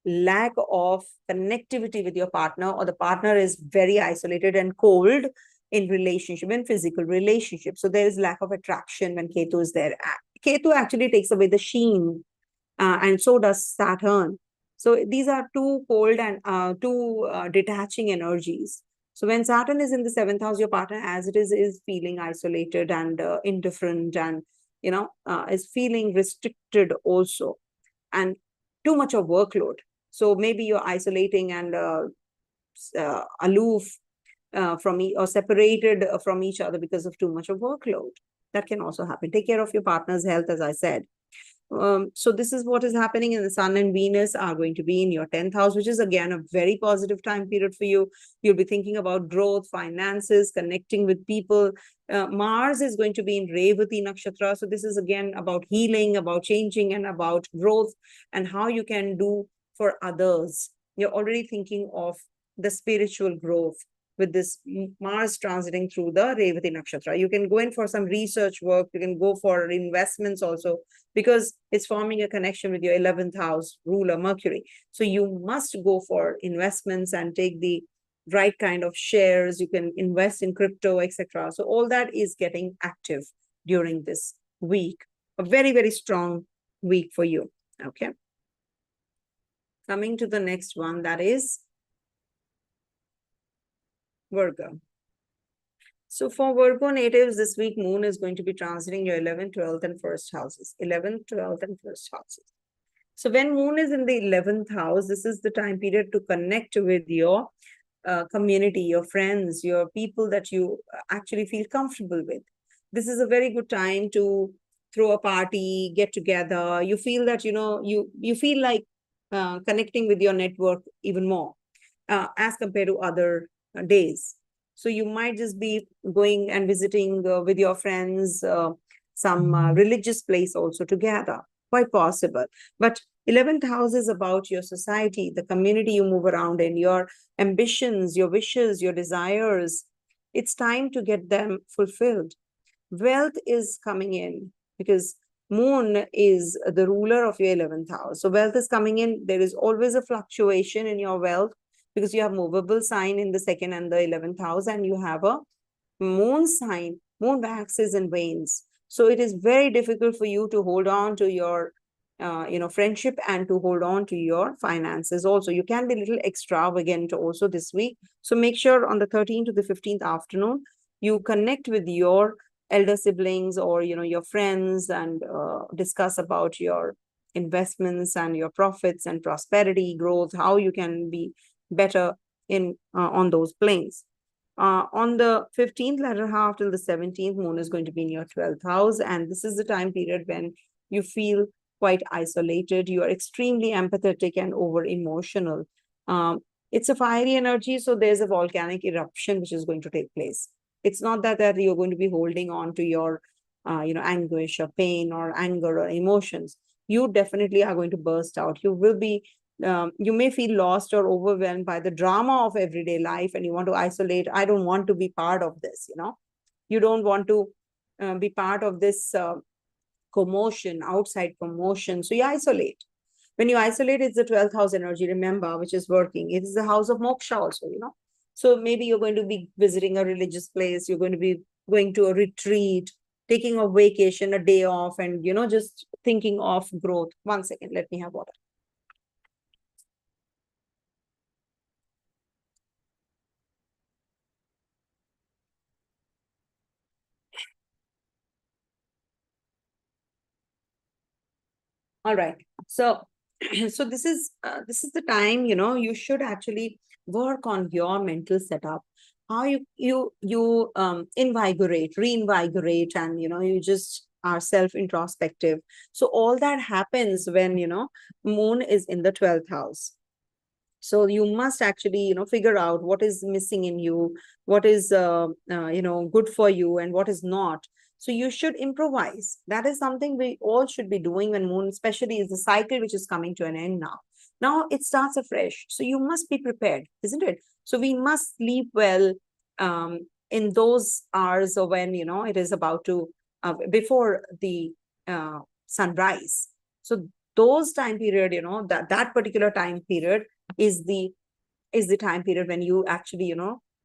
Speaker 1: lack of connectivity with your partner, or the partner is very isolated and cold in relationship, in physical relationship. So there is lack of attraction when Ketu is there. Ketu actually takes away the sheen, and so does Saturn. So these are two cold and two detaching energies. So when Saturn is in the 7th house, your partner as it is feeling isolated and indifferent, and is feeling restricted also, and too much of workload. So maybe you're isolating and aloof or separated from each other because of too much of workload. That can also happen. Take care of your partner's health, as I said. So this is what is happening, and the Sun and Venus are going to be in your 10th house, which is again a very positive time period for you. You'll be thinking about growth, finances, connecting with people. Mars is going to be in Revati Nakshatra. So this is again about healing, about changing, and about growth, and how you can do for others. You're already thinking of the spiritual growth with this Mars transiting through the Revati Nakshatra. You can go in for some research work. You can go for investments also, because it's forming a connection with your 11th house ruler, Mercury. So you must go for investments and take the right kind of shares. You can invest in crypto, etc. So all that is getting active during this week. A very, very strong week for you. Okay. Coming to the next one, that is Virgo. So for Virgo natives, this week, Moon is going to be transiting your 11th, 12th, and 1st houses. 11th, 12th, and 1st houses. So when Moon is in the 11th house, this is the time period to connect with your community, your friends, your people that you actually feel comfortable with. This is a very good time to throw a party, get together. You feel that, you feel like connecting with your network even more as compared to other days. So you might just be going and visiting with your friends, some religious place also together. Quite possible. But 11th house is about your society, the community you move around in, your ambitions, your wishes, your desires. It's time to get them fulfilled. Wealth is coming in because Moon is the ruler of your 11th house. So wealth is coming in. There is always a fluctuation in your wealth because you have movable sign in the 2nd and the 11th house, and you have a Moon sign. Moon waxes and wanes. So it is very difficult for you to hold on to your friendship and to hold on to your finances also. You can be a little extravagant also this week. So make sure on the 13th to the 15th afternoon, you connect with your elder siblings or, your friends and discuss about your investments and your profits and prosperity, growth, how you can be better in on those planes. On the 15th latter half till the 17th, Moon is going to be in your 12th house. And this is the time period when you feel quite isolated. You are extremely empathetic and over emotional. It's a fiery energy. So there's a volcanic eruption which is going to take place. It's not that you're going to be holding on to your, anguish or pain or anger or emotions. You definitely are going to burst out. You will be you may feel lost or overwhelmed by the drama of everyday life and you want to isolate. I don't want to be part of this, You don't want to be part of this commotion, outside commotion. So you isolate. When you isolate, it's the 12th house energy, remember, which is working. It is the house of moksha also, So maybe you're going to be visiting a religious place. You're going to be going to a retreat, taking a vacation, a day off, and, just thinking of growth. 1 second, let me have water. All right. So, so this is the time, you should actually work on your mental setup. How you invigorate, reinvigorate, and you just are self-introspective. So all that happens when Moon is in the 12th house. So you must actually figure out what is missing in you, what is good for you, and what is not. So you should improvise. That is something we all should be doing when Moon, especially, is the cycle which is coming to an end now. Now it starts afresh. So you must be prepared, isn't it? So we must sleep well in those hours of when it is about to before the sunrise. So those time period, that particular time period is the time period when you actually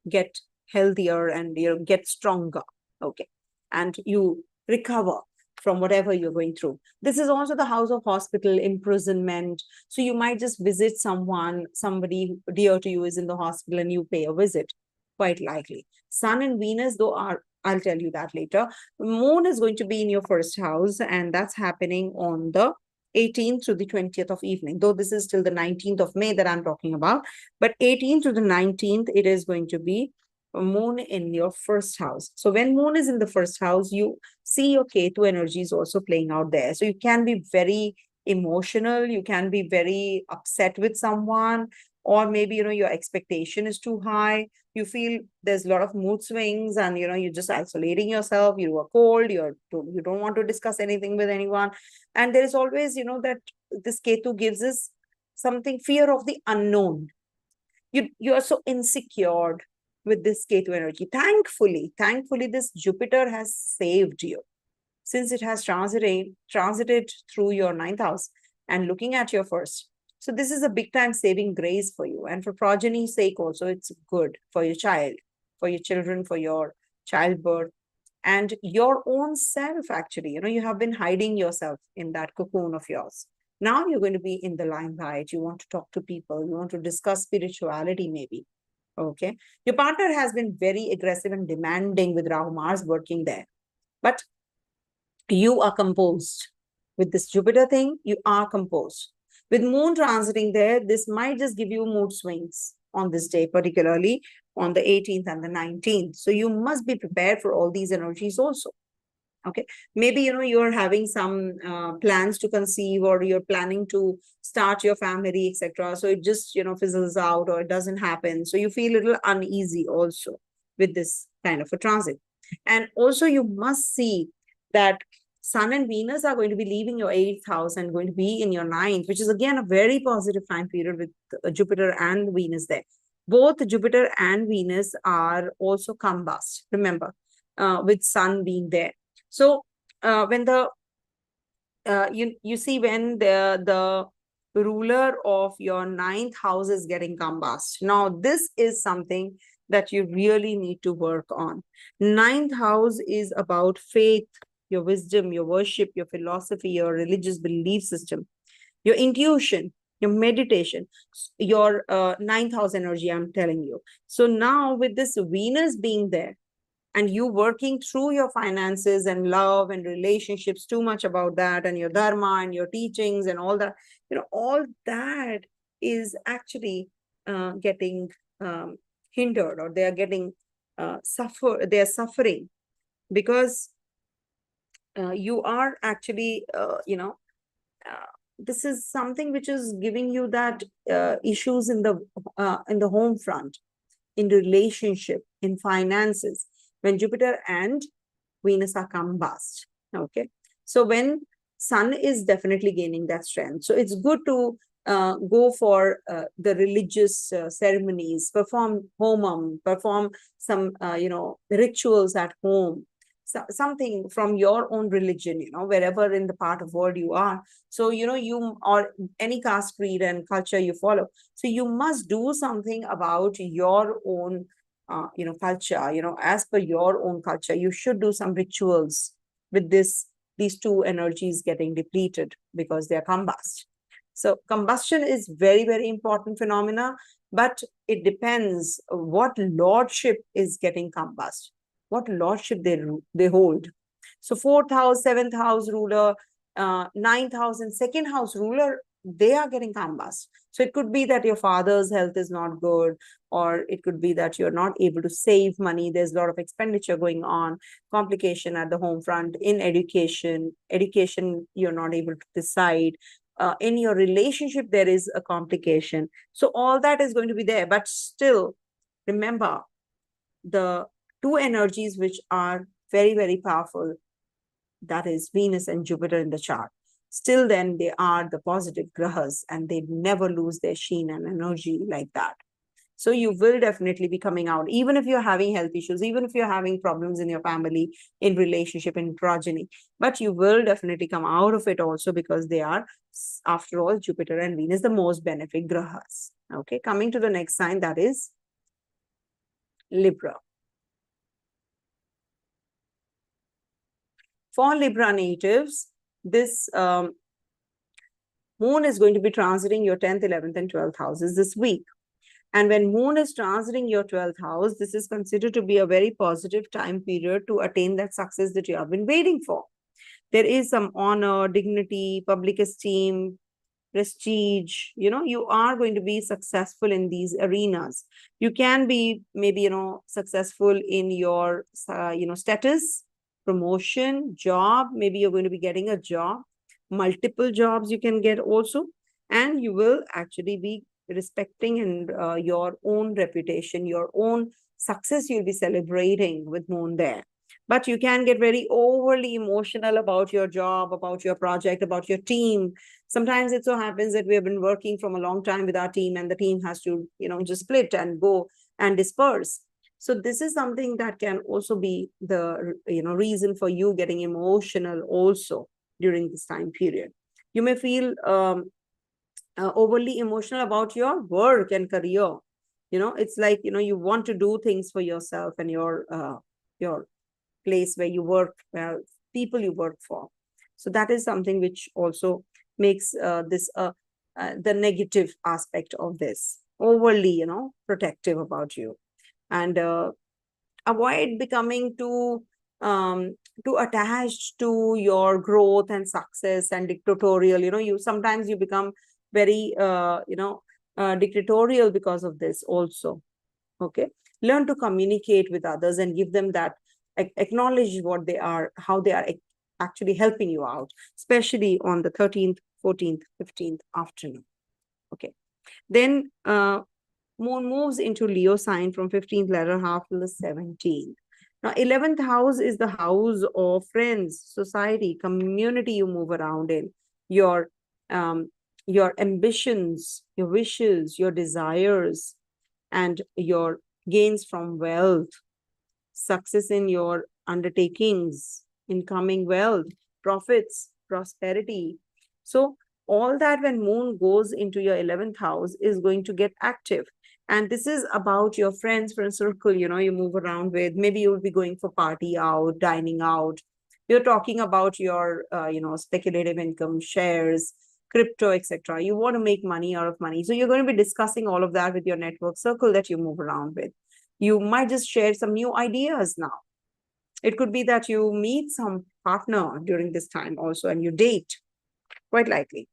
Speaker 1: get healthier and get stronger. Okay. And you recover from whatever you're going through. This is also the house of hospital, imprisonment. So you might just visit somebody dear to you is in the hospital and you pay a visit. Quite likely. Sun and Venus, though, I'll tell you that later. Moon is going to be in your 1st house, and that's happening on the 18th to the 20th of evening, though this is till the 19th of May that I'm talking about. But 18th to the 19th, it is going to be Moon in your 1st house. So when Moon is in the 1st house, you see your Ketu energies also playing out there. So you can be very emotional. You can be very upset with someone, or maybe, your expectation is too high. You feel there's a lot of mood swings and, you're just isolating yourself. You are cold. You don't want to discuss anything with anyone. And there is always, that this Ketu gives us something, fear of the unknown. You are so insecure. with this Ketu energy. Thankfully, this Jupiter has saved you, since it has transited through your 9th house and looking at your first. So this is a big time saving grace for you. And for progeny's sake also, it's good for your child, for your children, for your childbirth, and your own self, actually. You have been hiding yourself in that cocoon of yours. Now you're going to be in the limelight. You want to talk to people. You want to discuss spirituality, maybe. Okay. Your partner has been very aggressive and demanding with Rahu Mars working there. But you are composed. With this Jupiter thing, you are composed. With Moon transiting there, this might just give you mood swings on this day, particularly on the 18th and the 19th. So you must be prepared for all these energies also. Okay. Maybe, you're having some plans to conceive, or you're planning to start your family, etc. So it just, fizzles out, or it doesn't happen. So you feel a little uneasy also with this kind of a transit. And also you must see that Sun and Venus are going to be leaving your 8th house and going to be in your 9th, which is again a very positive time period with Jupiter and Venus there. Both Jupiter and Venus are also combust, remember, with Sun being there. So when the you see, when the ruler of your 9th house is getting combust, now this is something that you really need to work on. 9th house is about faith, your wisdom, your worship, your philosophy, your religious belief system, your intuition, your meditation, your 9th house energy, I'm telling you. So now with this Venus being there, and you working through your finances and love and relationships too much about that, and your dharma and your teachings and all that, all that is actually getting hindered, or they are getting they are suffering, because you are actually, this is something which is giving you that issues in the home front, in relationship, in finances, when Jupiter and Venus are combust. Okay. So when Sun is definitely gaining that strength. So it's good to go for the religious ceremonies, perform homam, perform some, rituals at home, something from your own religion, wherever in the part of world you are. So, you, or any caste, creed and culture you follow. So you must do something about your own, culture, as per your own culture. You should do some rituals with these two energies getting depleted, because they are combust. So combustion is very, very important phenomena, but it depends what lordship is getting combust, what lordship they hold. So 4th house, 7th house ruler, 9th house and 2nd house ruler, they are getting combust. So it could be that your father's health is not good, or it could be that you're not able to save money. There's a lot of expenditure going on, complication at the home front. In education, you're not able to decide. In your relationship, there is a complication. So all that is going to be there. But still, remember, the two energies which are very, very powerful, that is Venus and Jupiter in the chart. Still then, they are the positive grahas, and they never lose their sheen and energy like that. So you will definitely be coming out, even if you're having health issues, even if you're having problems in your family, in relationship, in progeny. But you will definitely come out of it also, because they are, after all, Jupiter and Venus, the most benefic grahas. Okay, coming to the next sign, that is Libra. For Libra natives, this Moon is going to be transiting your 10th, 11th, and 12th houses this week. And when Moon is transiting your 12th house, this is considered to be a very positive time period to attain that success that you have been waiting for. There is some honor, dignity, public esteem, prestige. You are going to be successful in these arenas. You can be maybe, successful in your, status, promotion, job. Maybe you're going to be getting a job, multiple jobs you can get also, and you will actually be respecting and your own reputation, your own success you'll be celebrating with Moon there. But you can get very overly emotional about your job, about your project, about your team. Sometimes it so happens that we have been working from a long time with our team, and the team has to, just split and go and disperse. So this is something that can also be the reason for you getting emotional also during this time period. You may feel overly emotional about your work and career. It's like you want to do things for yourself and your place where you work, people you work for. So that is something which also makes this the negative aspect of this, overly protective about you. And avoid becoming too attached to your growth and success and dictatorial. You sometimes you become very dictatorial because of this also. Okay. Learn to communicate with others and give them that, acknowledge what they are, how they are actually helping you out, especially on the 13th, 14th, 15th afternoon. Okay. Then Moon moves into Leo sign from 15th latter half to the 17th. Now, 11th house is the house of friends, society, community you move around in, your um, your ambitions, your wishes, your desires, and your gains from wealth, success in your undertakings, incoming wealth, profits, prosperity. So, all that when moon goes into your 11th house is going to get active. And this is about your friend circle, you move around with. Maybe you'll be going for party out, dining out. You're talking about your, speculative income, shares, crypto, etc. You want to make money out of money. So you're going to be discussing all of that with your network circle that you move around with. You might just share some new ideas now. It could be that you meet some partner during this time also and you date, quite likely.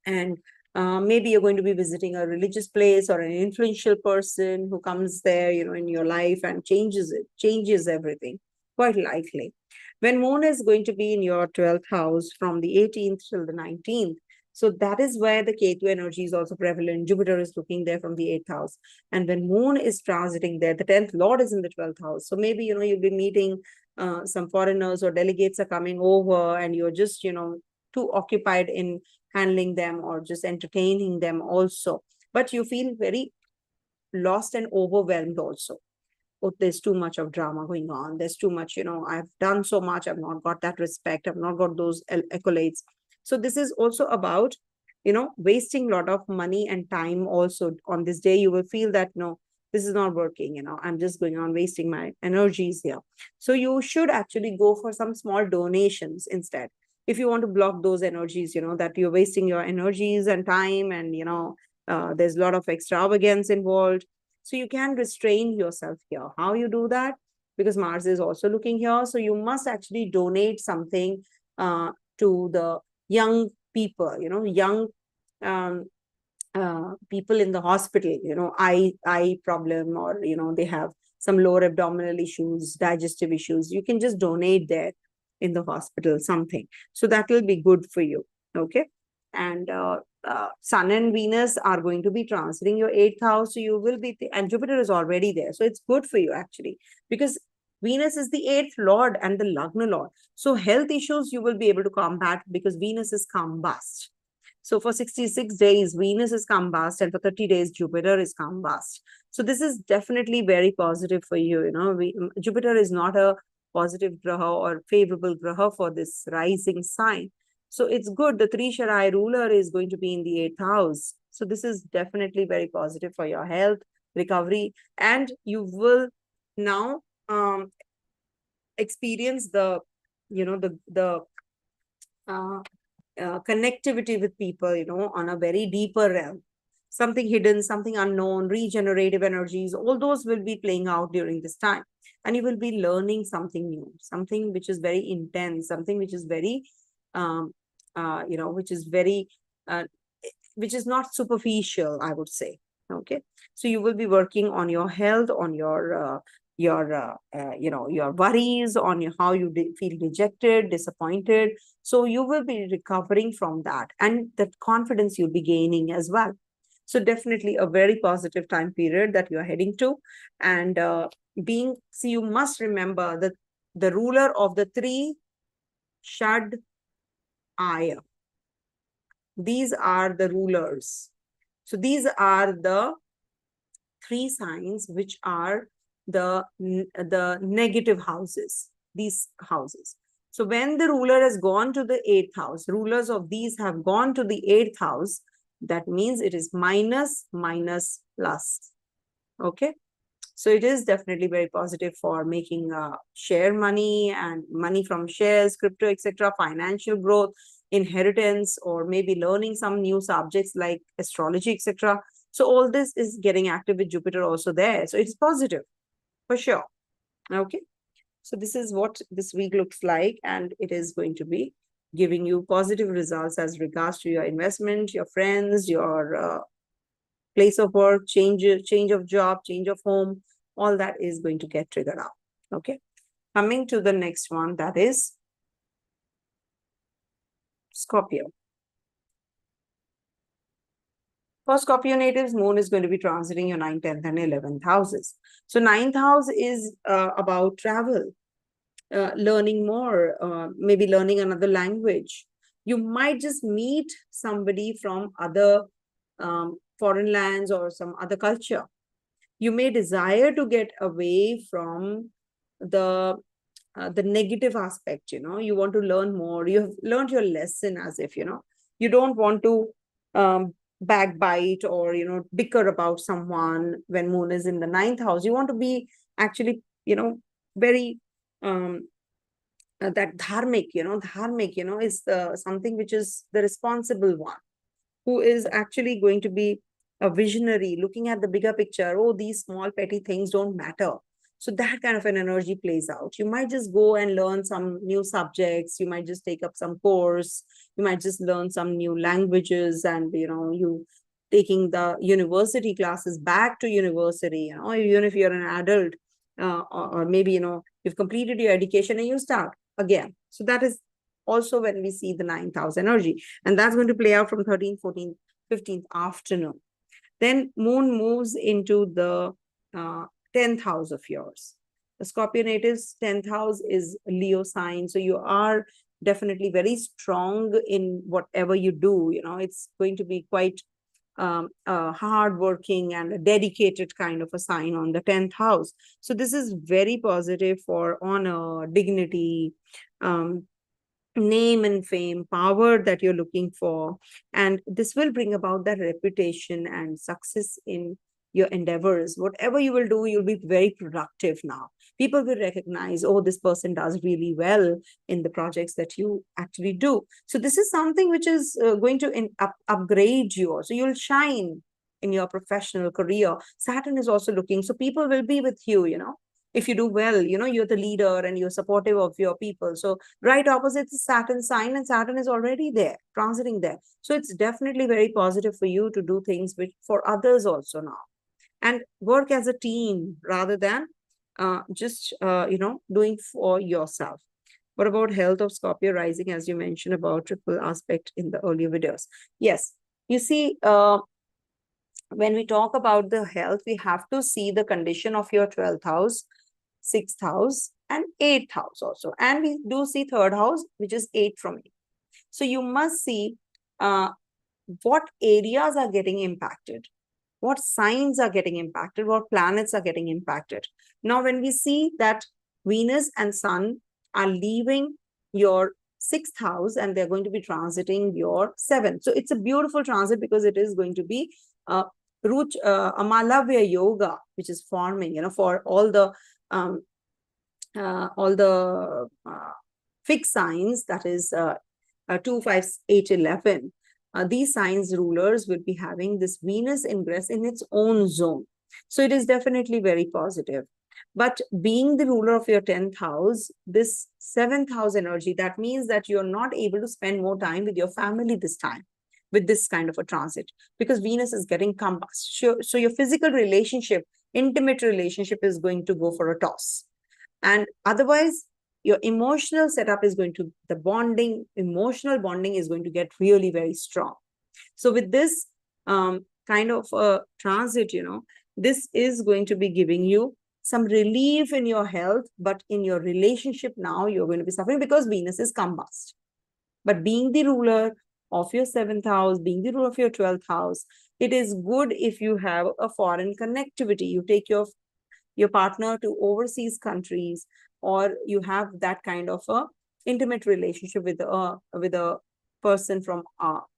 Speaker 1: And maybe you're going to be visiting a religious place or an influential person who comes there, in your life and changes everything, quite likely. When moon is going to be in your 12th house from the 18th till the 19th, so that is where the Ketu energy is also prevalent. Jupiter is looking there from the 8th house. And when moon is transiting there, the 10th lord is in the 12th house. So maybe, you'll be meeting some foreigners or delegates are coming over and you're just, too occupied in handling them or just entertaining them also. But you feel very lost and overwhelmed also. Oh, there's too much of drama going on. There's too much, I've done so much. I've not got that respect. I've not got those accolades. So this is also about, wasting a lot of money and time also. On this day, you will feel that, no, this is not working, I'm just going on wasting my energies here. So you should actually go for some small donations instead. If you want to block those energies, that you're wasting your energies and time and, there's a lot of extravagance involved. So you can restrain yourself here. How you do that? Because Mars is also looking here. So you must actually donate something to the young people, young people in the hospital, eye problem, or, they have some lower abdominal issues, digestive issues. You can just donate there in the hospital something. So that will be good for you. Okay. And Sun and Venus are going to be transiting your 8th house. So you will be, and Jupiter is already there. So it's good for you actually, because Venus is the 8th lord and the Lagna lord. So health issues you will be able to combat because Venus is combust. So for 66 days, Venus is combust, and for 30 days, Jupiter is combust. So this is definitely very positive for you. Jupiter is not a positive graha or favorable graha for this rising sign. So it's good. The Trisharai ruler is going to be in the 8th house. So this is definitely very positive for your health, recovery, and you will now experience the, connectivity with people, on a very deeper realm. Something hidden, something unknown, regenerative energies, all those will be playing out during this time. And you will be learning something new, something which is very intense, something which is very, which is very, which is not superficial, I would say. Okay. So you will be working on your health, on your your worries, on how you feel rejected, disappointed. So you will be recovering from that, and that confidence you'll be gaining as well. So definitely a very positive time period that you're heading to. And so you must remember that the ruler of the three Shad Aya, these are the rulers. So these are the three signs which are the negative houses, these houses. So when the ruler has gone to the 8th house, rulers of these have gone to the 8th house, that means it is minus, minus, plus. Okay. So it is definitely very positive for making share money and money from shares, crypto, etc., financial growth, inheritance, or maybe learning some new subjects like astrology, etc. So all this is getting active with Jupiter also there. So it's positive for sure. Okay. So this is what this week looks like, and it is going to be giving you positive results as regards to your investment, your friends, your place of work, change of job, change of home, all that is going to get triggered out. Okay. Coming to the next one, that is Scorpio. For Scorpio natives, moon is going to be transiting your 9th, 10th, and 11th houses. So 9th house is about travel, learning more, maybe learning another language. You might just meet somebody from other foreign lands or some other culture. You may desire to get away from the negative aspect. You want to learn more. You have learned your lesson, as if you don't want to backbite or bicker about someone when moon is in the 9th house. You want to be actually very that dharmic is something which is the responsible one, who is actually going to be a visionary, looking at the bigger picture. Oh, these small petty things don't matter. So that kind of an energy plays out. You might just go and learn some new subjects. You might just take up some course. You might just learn some new languages, and you taking the university classes back to university. Even if you're an adult, or maybe you've completed your education and you start again. So that is also when we see the 9th house energy, and that's going to play out from 13th, 14th, 15th afternoon. Then moon moves into the 10th house of yours. The Scorpio natives 10th house is Leo sign, so you are definitely very strong in whatever you do. It's going to be quite hardworking and a dedicated kind of a sign on the 10th house. So this is very positive for honor, dignity, name and fame, power that you're looking for. And this will bring about that reputation and success in your endeavors. Whatever you will do, you'll be very productive now. People will recognize, oh, this person does really well in the projects that you actually do. So this is something which is going to upgrade you. So you'll shine in your professional career. Saturn is also looking. So people will be with you, if you do well, you're the leader and you're supportive of your people. So right opposite is Saturn sign, and Saturn is already there, transiting there. So it's definitely very positive for you to do things which for others also now, and work as a team rather than just doing for yourself. What about health of Scorpio rising, as you mentioned about triple aspect in the earlier videos? Yes, you see, when we talk about the health, we have to see the condition of your 12th house, 6th house, and 8th house also. And we do see 3rd house, which is 8 from 8. So you must see what areas are getting impacted, what signs are getting impacted, what planets are getting impacted. Now, when we see that Venus and Sun are leaving your 6th house and they're going to be transiting your 7th. So it's a beautiful transit because it is going to be Amalavya Yoga, which is forming, for all the fixed signs, that is 2, 5, 8, 11. These signs rulers will be having this Venus ingress in its own zone. So it is definitely very positive. But being the ruler of your 10th house, this 7th house energy, that means that you're not able to spend more time with your family this time with this kind of a transit, because Venus is getting combust. So your physical relationship, intimate relationship is going to go for a toss. And otherwise, your emotional setup is going to, emotional bonding is going to get really very strong. So with this kind of a transit, this is going to be giving you some relief in your health, but in your relationship now, you're going to be suffering because Venus is combust. But being the ruler of your 7th house, being the ruler of your 12th house, it is good if you have a foreign connectivity. You take your your partner to overseas countries, or you have that kind of a intimate relationship with a person from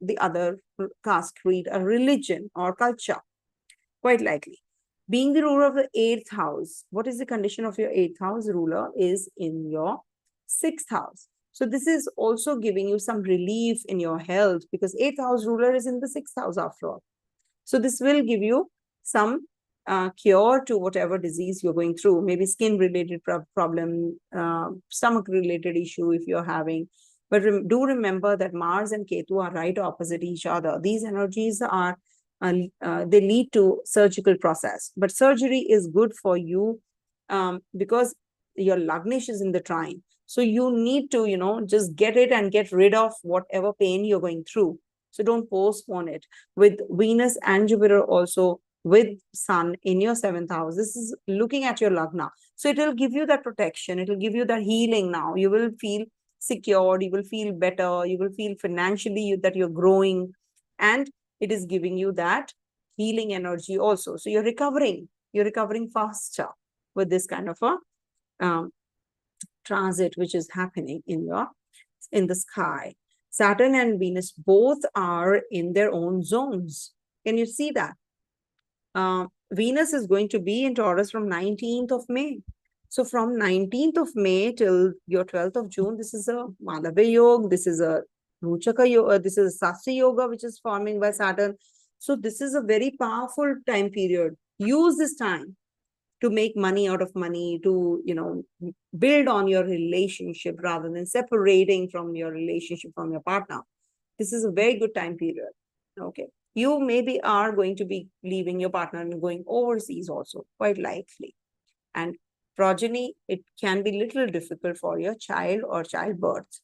Speaker 1: the other caste, creed, a religion or culture, quite likely. Being the ruler of the 8th house, what is the condition of your 8th house? Ruler is in your 6th house. So this is also giving you some relief in your health, because 8th house ruler is in the 6th house after all. So this will give you some cure to whatever disease you're going through, maybe skin related problem, stomach related issue if you're having. But do remember that Mars and Ketu are right opposite each other. These energies are they lead to surgical process, but surgery is good for you because your Lagnish is in the trine. So you need to, just get it and get rid of whatever pain you're going through. So don't postpone it. With Venus and Jupiter also with Sun in your 7th house, this is looking at your Lagna. So it will give you that protection. It will give you that healing now. You will feel secured. You will feel better. You will feel financially that you're growing. And it is giving you that healing energy also. So you're recovering faster with this kind of a transit which is happening in the sky. Saturn and Venus both are in their own zones. Can you see that? Venus is going to be in Taurus from 19th of May. So from 19th of May till your 12th of June, this is a Madhavya Yoga, this is a Ruchaka Yoga, this is a Sastri Yoga, which is forming by Saturn. So this is a very powerful time period. Use this time to make money out of money, to, build on your relationship rather than separating from your relationship from your partner. This is a very good time period. Okay. You maybe are going to be leaving your partner and going overseas also, quite likely. And progeny, it can be little difficult for your child or childbirth.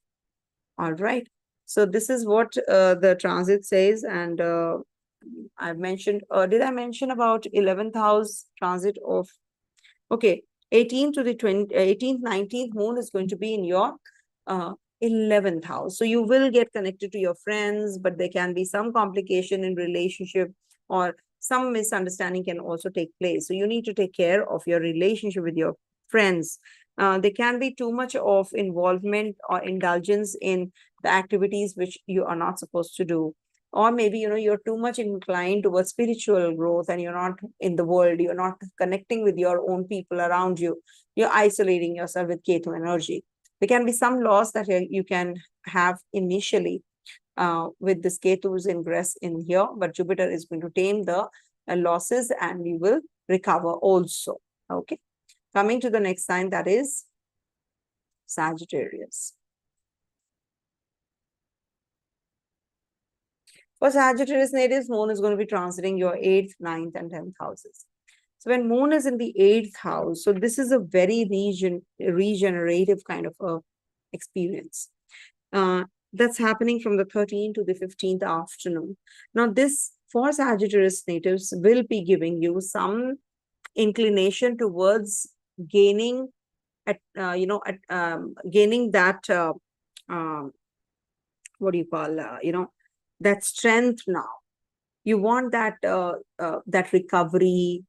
Speaker 1: All right. So this is what the transit says. And I've mentioned, did I mention about 11th house transit of, okay, 18th to the 18th, 19th moon is going to be in your 11th house. So you will get connected to your friends, but there can be some complication in relationship, or some misunderstanding can also take place. So you need to take care of your relationship with your friends. There can be too much of involvement or indulgence in the activities which you are not supposed to do. Or maybe, you're too much inclined towards spiritual growth and you're not in the world, you're not connecting with your own people around you. You're isolating yourself with Ketu energy. There can be some loss that you can have initially with this Ketu's ingress in here, but Jupiter is going to tame the losses and you will recover also. Okay. Coming to the next sign, that is Sagittarius. For Sagittarius natives, moon is going to be transiting your 8th, 9th, and 10th houses. So when moon is in the 8th house, so this is a very regenerative kind of a experience. That's happening from the 13th to the 15th afternoon. Now this, for Sagittarius natives, will be giving you some inclination towards gaining gaining that what do you call that strength now. You want that that recovery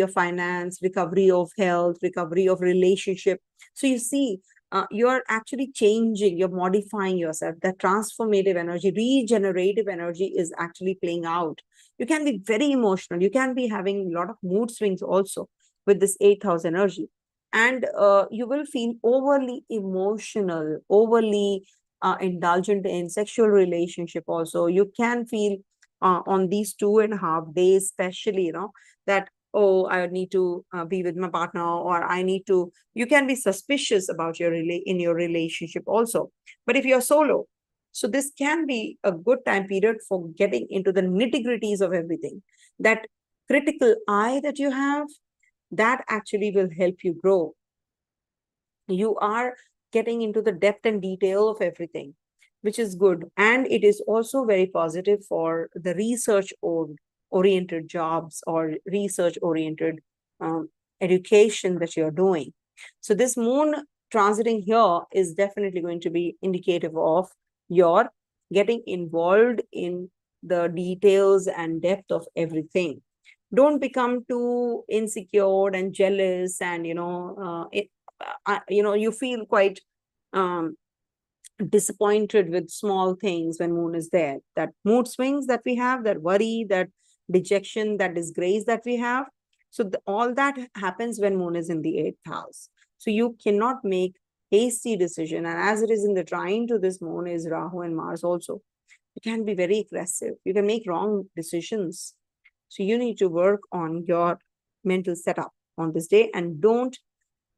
Speaker 1: of finance, recovery of health, recovery of relationship. So you see, you're actually changing, you're modifying yourself. That transformative energy, regenerative energy is actually playing out. You can be very emotional. You can be having a lot of mood swings also with this 8th house energy. And you will feel overly emotional, overly indulgent in sexual relationship also. You can feel on these 2.5 days, especially, that, oh, I need to be with my partner, or I need to, you can be suspicious about your in your relationship also. But if you're solo, so this can be a good time period for getting into the nitty-gritties of everything. That critical eye that you have, that actually will help you grow. You are getting into the depth and detail of everything, which is good. And it is also very positive for the research-oriented jobs or research-oriented education that you're doing. So this moon transiting here is definitely going to be indicative of your getting involved in the details and depth of everything. Don't become too insecure and jealous, and you feel quite um, disappointed with small things when moon is there. That mood swings that we have, that worry, that dejection, that disgrace that we have. So all that happens when moon is in the eighth house. So you cannot make hasty decision. And as it is in the trine to this moon is Rahu and Mars also. You can be very aggressive. You can make wrong decisions. So you need to work on your mental setup on this day, and don't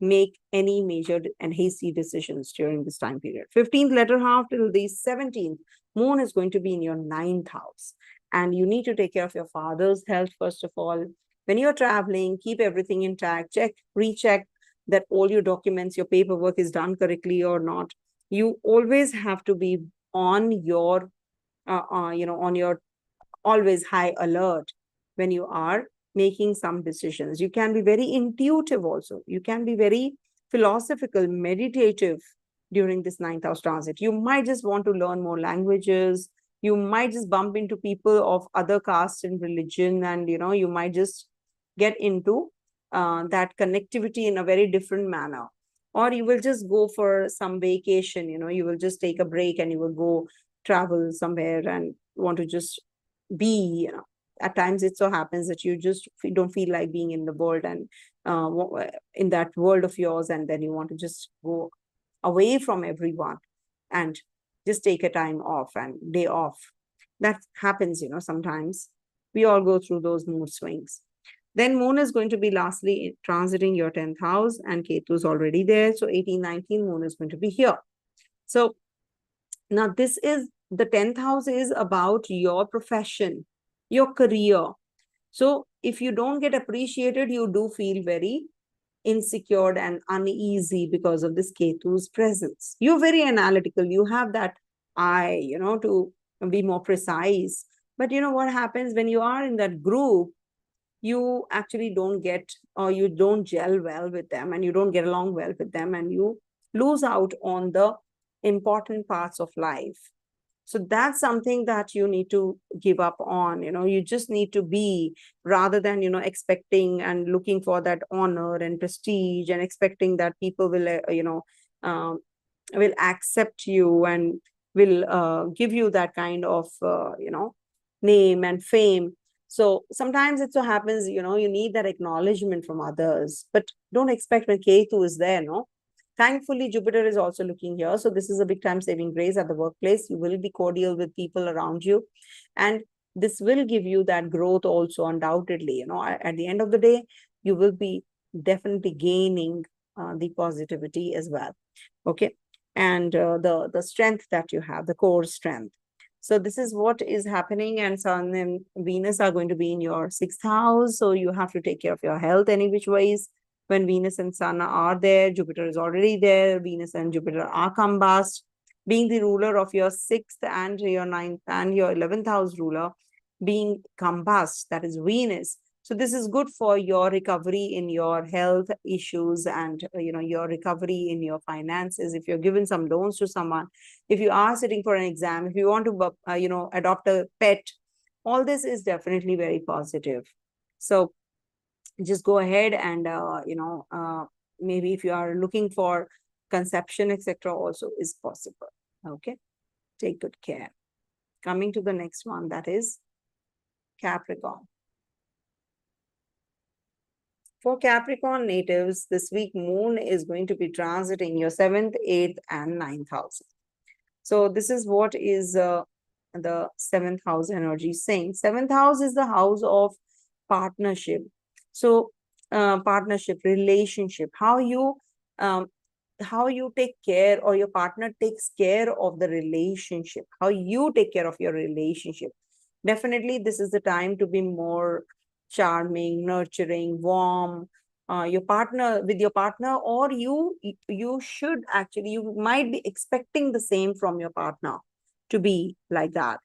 Speaker 1: make any major and hasty decisions during this time period. 15th letter half till the 17th, moon is going to be in your ninth house. And you need to take care of your father's health, first of all. When you're traveling, keep everything intact, recheck that all your documents, your paperwork is done correctly or not. You always have to be on your, on your always high alert when you are making some decisions. You can be very intuitive also. You can be very philosophical, meditative during this ninth house transit. You might just want to learn more languages. You might just bump into people of other caste and religion, and you might just get into that connectivity in a very different manner. Or you will just go for some vacation. You will just take a break and you will go travel somewhere and want to just be. At times it so happens that you just don't feel like being in the world, and in that world of yours, and then you want to just go away from everyone and just take a time off and day off. That happens, sometimes. We all go through those mood swings. Then moon is going to be lastly transiting your 10th house, and Ketu is already there. So 18, 19, moon is going to be here. So now this is the 10th house is about your profession, your career. So if you don't get appreciated, you do feel very insecure and uneasy because of this Ketu's presence. You're very analytical. You have that eye, to be more precise. But what happens when you are in that group, you actually don't get, or you don't gel well with them, and you don't get along well with them, and you lose out on the important parts of life. So that's something that you need to give up on. You just need to be, rather than expecting and looking for that honor and prestige, and expecting that people will um, will accept you and will give you that kind of name and fame. So sometimes it so happens, you need that acknowledgement from others, but don't expect when Ketu is there, no. Thankfully, Jupiter is also looking here. So this is a big time saving grace at the workplace. You will be cordial with people around you. And this will give you that growth also, undoubtedly. At the end of the day, you will be definitely gaining the positivity as well. Okay. And the strength that you have, the core strength. So this is what is happening, and Sun and Venus are going to be in your sixth house. So you have to take care of your health any which ways. When Venus and Sun are there, Jupiter is already there. Venus and Jupiter are combust, being the ruler of your sixth and your ninth and your 11th house ruler being combust, that is Venus. So this is good for your recovery in your health issues, and your recovery in your finances. If you're given some loans to someone, if you are sitting for an exam, if you want to adopt a pet, all this is definitely very positive. So just go ahead and maybe if you are looking for conception, etc., also is possible. Okay, take good care. Coming to the next one, that is Capricorn. For Capricorn natives, this week moon is going to be transiting your 7th, 8th, and 9th house. So this is what is the 7th house energy saying. 7th house is the house of partnership. So partnership, relationship, how you take care, or your partner takes care of the relationship, how you take care of your relationship. Definitely this is the time to be more charming, nurturing, warm, your partner, or you should actually, you might be expecting the same from your partner to be like that.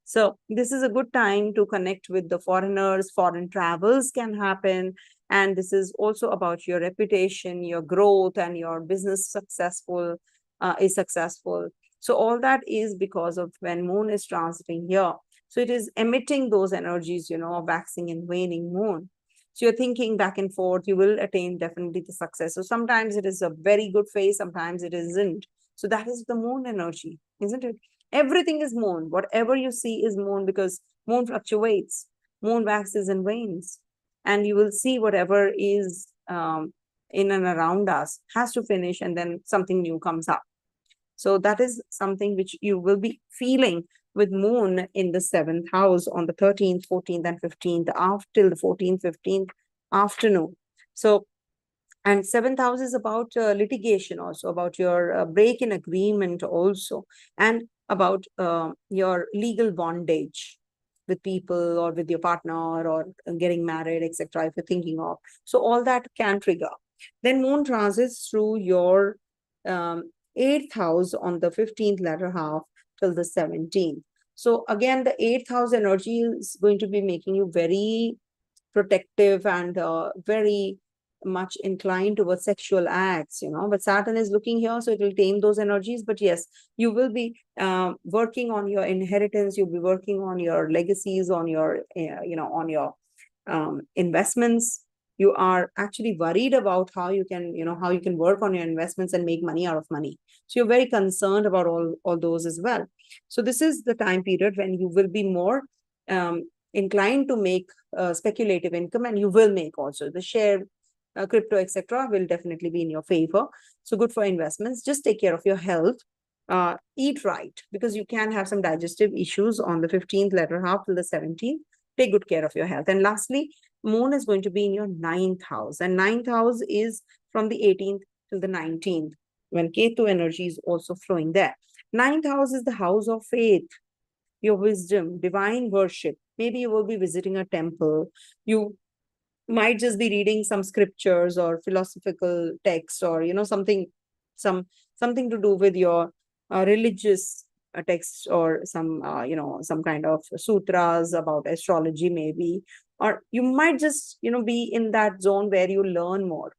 Speaker 1: So this is a good time to connect with the foreigners. Foreign travels can happen, and this is also about your reputation, your growth, and your business is successful. So all that is because of when moon is transiting here. So it is emitting those energies, of waxing and waning moon. So you're thinking back and forth, you will attain definitely the success. So sometimes it is a very good phase, sometimes it isn't. So that is the moon energy, isn't it? Everything is moon. Whatever you see is moon, because moon fluctuates, moon waxes and wanes. And you will see whatever is in and around us has to finish, and then something new comes up. So that is something which you will be feeling with moon in the 7th house on the 13th, 14th, and 15th, till the 14th, 15th afternoon. So, and 7th house is about litigation, also about your break in agreement also, and about your legal bondage with people or with your partner or getting married, etc. if you're thinking of. So all that can trigger. Then moon transits through your 8th house on the 15th latter half till the 17th. So again, the 8th house energy is going to be making you very protective and very much inclined towards sexual acts, but Saturn is looking here, so it will tame those energies. But yes, you will be working on your inheritance, you'll be working on your legacies, on your on your investments. You are actually worried about how you can work on your investments and make money out of money. So you're very concerned about all those as well. So this is the time period when you will be more inclined to make speculative income, and you will make also the share, crypto, etc. will definitely be in your favor. So good for investments. Just take care of your health. Eat right, because you can have some digestive issues on the 15th latter half till the 17th. Take good care of your health. And lastly, moon is going to be in your 9th house, and 9th house is from the 18th till the 19th, when Ketu energy is also flowing there. 9th house is the house of faith, your wisdom, divine worship. Maybe you will be visiting a temple. You might just be reading some scriptures or philosophical texts, or something to do with your religious texts, or some kind of sutras about astrology maybe. Or you might just be in that zone where you learn more,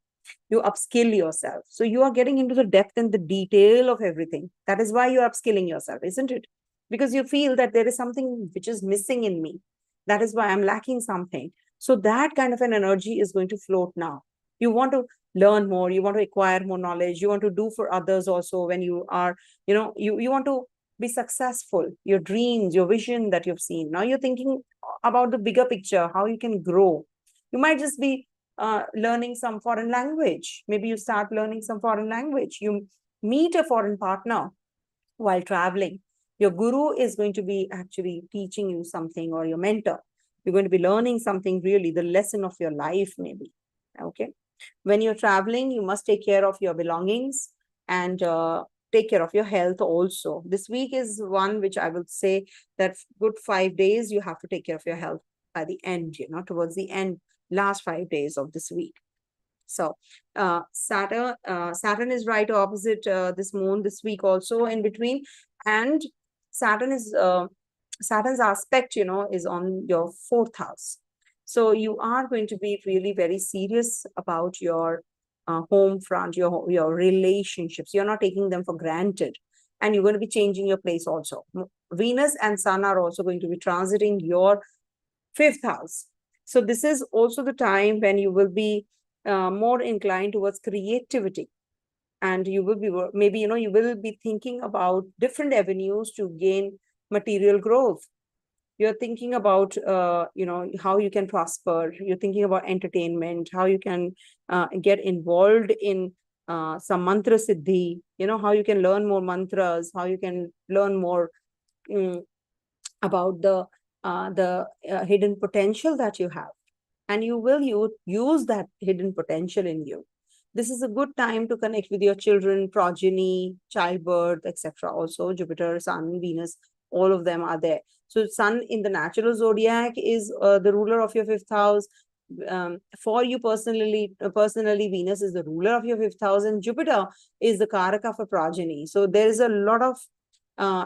Speaker 1: you upskill yourself. So you are getting into the depth and the detail of everything. That is why you're upskilling yourself, isn't it? Because you feel that there is something which is missing in me. That is why I'm lacking something. So that kind of an energy is going to float now. You want to learn more, you want to acquire more knowledge, you want to do for others also. When you are, you want to be successful, your dreams, your vision that you've seen. Now you're thinking about the bigger picture, how you can grow. You might just be learning some foreign language. Maybe you start learning some foreign language. You meet a foreign partner while traveling. Your guru is going to be actually teaching you something, or your mentor. You're going to be learning something, really the lesson of your life maybe. Okay. When you're traveling, you must take care of your belongings, and take care of your health also. This week is one which I would say that good 5 days you have to take care of your health by the end, towards the end, last 5 days of this week. So Saturn is right opposite this moon this week also in between. And Saturn's aspect, is on your 4th house. So you are going to be really very serious about your home front, your relationships. You're not taking them for granted. And you're going to be changing your place also. Venus and Sun are also going to be transiting your 5th house. So this is also the time when you will be more inclined towards creativity. And you will be, maybe, you will be thinking about different avenues to gain material growth. You're thinking about, how you can prosper. You're thinking about entertainment, how you can get involved in some mantra siddhi, how you can learn more mantras, how you can learn more about the hidden potential that you have. And you will use that hidden potential in you. This is a good time to connect with your children, progeny, childbirth, etc. Also, Jupiter, Sun, Venus, all of them are there. So Sun in the natural zodiac is the ruler of your 5th house. For you personally, Venus is the ruler of your 5th house, and Jupiter is the Karaka for progeny. So there is a lot of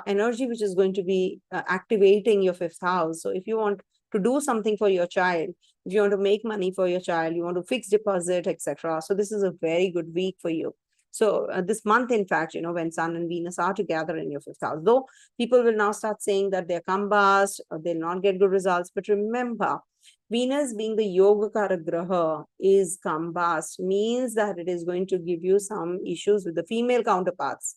Speaker 1: energy which is going to be activating your 5th house. So if you want to do something for your child, if you want to make money for your child, you want to fix deposit, etc. So this is a very good week for you. So this month, in fact, when Sun and Venus are together in your fifth house, though people will now start saying that they're combust or they'll not get good results. But remember, Venus being the Yogakara Graha is combust, means that it is going to give you some issues with the female counterparts.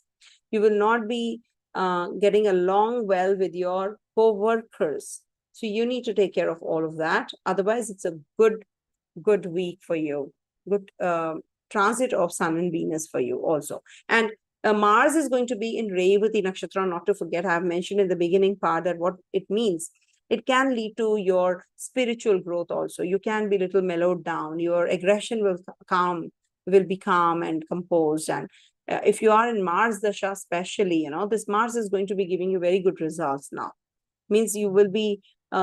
Speaker 1: You will not be getting along well with your co-workers. So you need to take care of all of that. Otherwise, it's a good week for you. Good transit of Sun and Venus for you also. And Mars is going to be in Revati Nakshatra, not to forget. I have mentioned in the beginning part that what it means. It can lead to your spiritual growth also. You can be a little mellowed down. Your aggression will be calm and composed. And if you are in Mars Dasha especially, this Mars is going to be giving you very good results now. Means you will be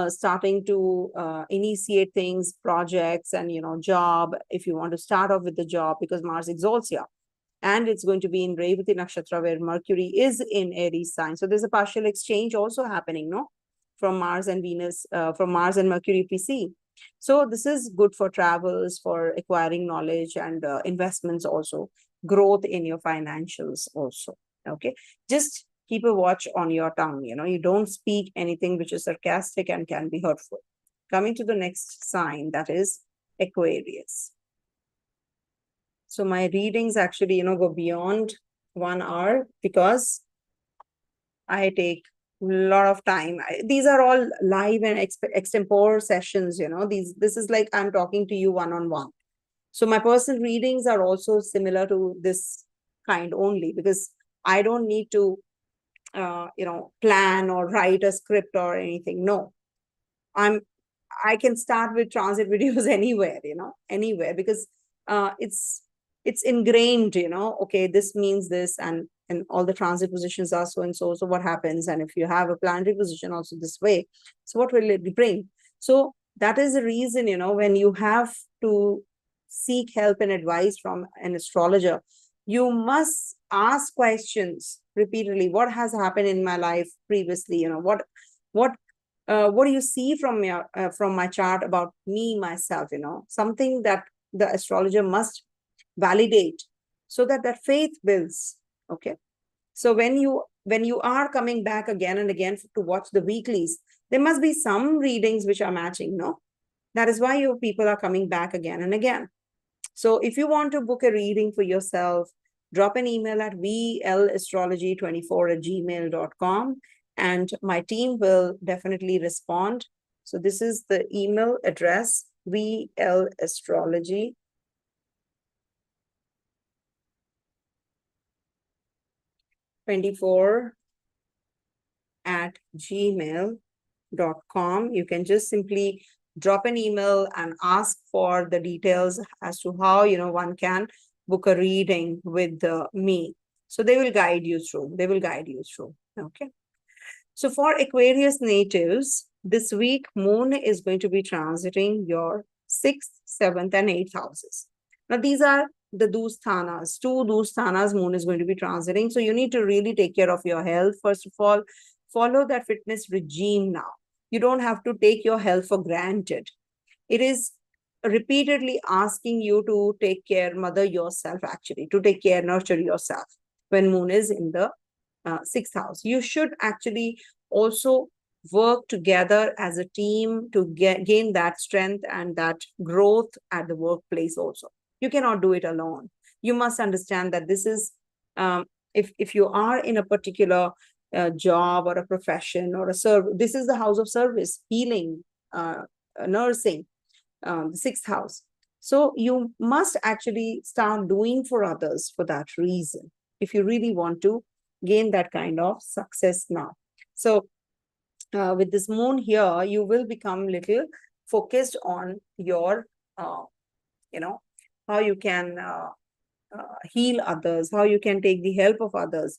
Speaker 1: starting to initiate things, projects, and job, if you want to start off with the job, because Mars exalts you. And it's going to be in Revati Nakshatra, where Mercury is in Aries sign. So there's a partial exchange also happening, no? From Mars and Venus, from Mars and Mercury, PC. So this is good for travels, for acquiring knowledge and investments also, growth in your financials also. Okay, just keep a watch on your tongue. You don't speak anything which is sarcastic and can be hurtful. Coming to the next sign, that is Aquarius. So my readings actually, go beyond 1 hour because I take a lot of time. These are all live and extempore sessions, this is like I'm talking to you one-on-one. So my personal readings are also similar to this kind only, because I don't need to, plan or write a script or anything. No, I can start with transit videos anywhere, because it's ingrained, okay, this means this, and all the transit positions are so and so. So what happens? And if you have a planetary position also this way, so what will it bring? So that is the reason, when you have to seek help and advice from an astrologer, you must ask questions repeatedly. What has happened in my life previously? What do you see from my chart about me, myself? Something that the astrologer must validate, so that faith builds. Okay, so when you are coming back again and again to watch the weeklies, there must be some readings which are matching. No, that is why your people are coming back again and again. So if you want to book a reading for yourself, drop an email at vlastrology24@gmail.com, and my team will definitely respond. So this is the email address, vlastrology24@gmail.com. You can just simply drop an email and ask for the details as to how one can book a reading with me. So they will guide you through. Okay. So for Aquarius natives, this week Moon is going to be transiting your 6th, 7th, and 8th houses. Now these are the Dusthanas. 2 Dusthanas Moon is going to be transiting. So you need to really take care of your health. First of all, follow that fitness regime now. You don't have to take your health for granted. It is repeatedly asking you to take care, mother yourself actually, to take care, nurture yourself when Moon is in the 6th house. You should actually also work together as a team to gain that strength and that growth at the workplace also. You cannot do it alone. You must understand that this is, if you are in a particular job or a profession or a service, this is the house of service, healing, nursing, the 6th house. So you must actually start doing for others for that reason, if you really want to gain that kind of success now. So with this Moon here, you will become little focused on your, how you can heal others, how you can take the help of others.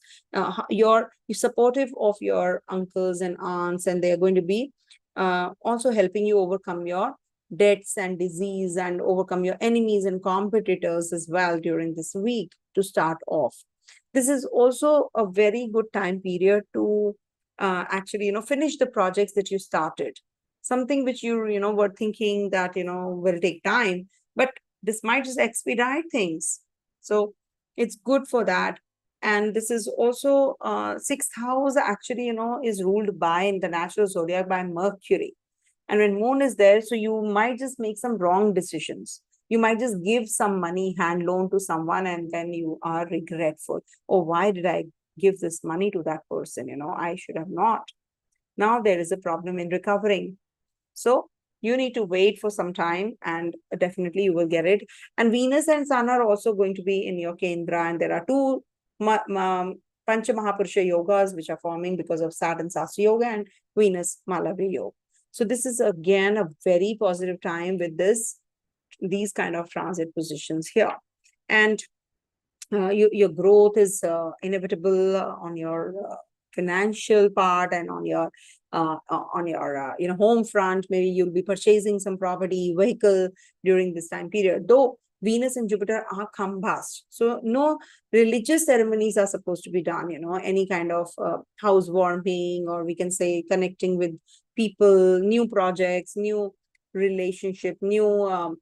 Speaker 1: You're supportive of your uncles and aunts, and they're going to be also helping you overcome your debts and disease and overcome your enemies and competitors as well during this week to start off. This is also a very good time period to actually, finish the projects that you started. Something which you, were thinking that, will take time, but this might just expedite things. So It's good for that. And this is also sixth house actually, is ruled by, in the natural zodiac, by Mercury. And when moon is there, so you might just make some wrong decisions. You might just give some money, hand loan to someone, and then you are regretful. Oh, why did I give this money to that person? I should have not. Now there is a problem in recovering. So you need to wait for some time, and definitely you will get it. And Venus and Sun are also going to be in your Kendra, and there are two Pancha Mahapurusha yogas which are forming because of Saturn Sastri Yoga and Venus Malavya Yoga. So this is again a very positive time with these kind of transit positions here. And your growth is inevitable on your financial part, and on your home front. Maybe you'll be purchasing some property, vehicle during this time period, though Venus and Jupiter are combust, so no religious ceremonies are supposed to be done. Any kind of housewarming, or we can say connecting with people, new projects, new relationship, new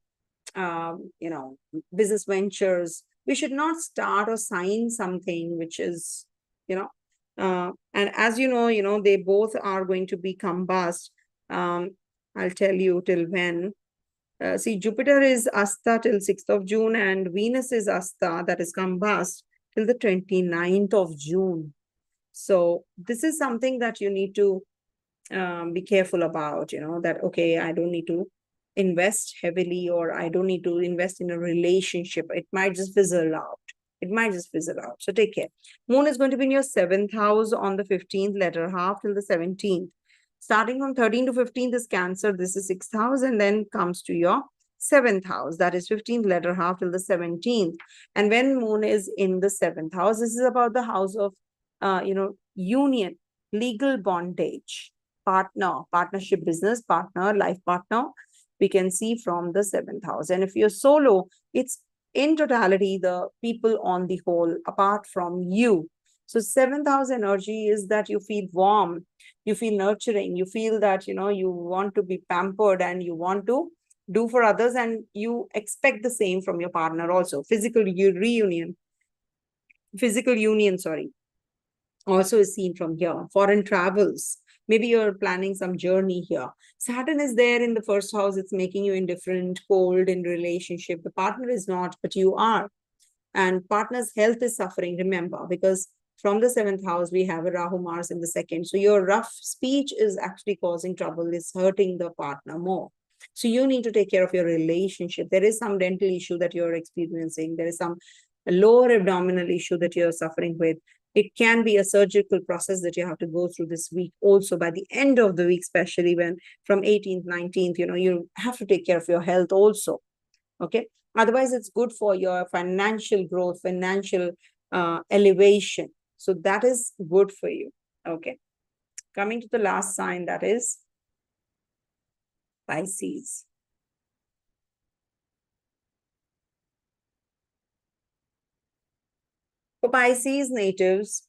Speaker 1: business ventures. We should not start or sign something which is, and as they both are going to be combust. I'll tell you till when. See, Jupiter is Asta till 6th of June, and Venus is Asta, that is combust, till the 29th of June. So this is something that you need to be careful about, that, okay, I don't need to invest heavily, or I don't need to invest in a relationship. It might just fizzle out. It might just fizzle out. So take care. Moon is going to be in your 7th house on the 15th, latter half till the 17th. Starting from 13 to 15th is Cancer. This is 6th house, and then comes to your 7th house. That is 15th, latter half till the 17th. And when Moon is in the 7th house, this is about the house of, union, legal bondage, partnership, business partner, life partner. We can see from the 7th house. And if you're solo, it's in totality the people on the whole, apart from you. So 7th house energy is that you feel warm, you feel nurturing, you feel that you want to be pampered, and you want to do for others, and you expect the same from your partner also. Physical union, sorry, also is seen from here. Foreign travels, maybe you're planning some journey here. Saturn is there in the 1st house. It's making you indifferent, cold in relationship. The partner is not, but you are. And partner's health is suffering, remember, because from the 7th house, we have a Rahu Mars in the 2nd. So your rough speech is actually causing trouble, is hurting the partner more. So you need to take care of your relationship. There is some dental issue that you're experiencing. There is some lower abdominal issue that you're suffering with. It can be a surgical process that you have to go through this week. Also, by the end of the week, especially when from 18th, 19th, you have to take care of your health also. Okay. Otherwise, it's good for your financial growth, financial elevation. So that is good for you. Okay. Coming to the last sign, that is Pisces. For Pisces natives,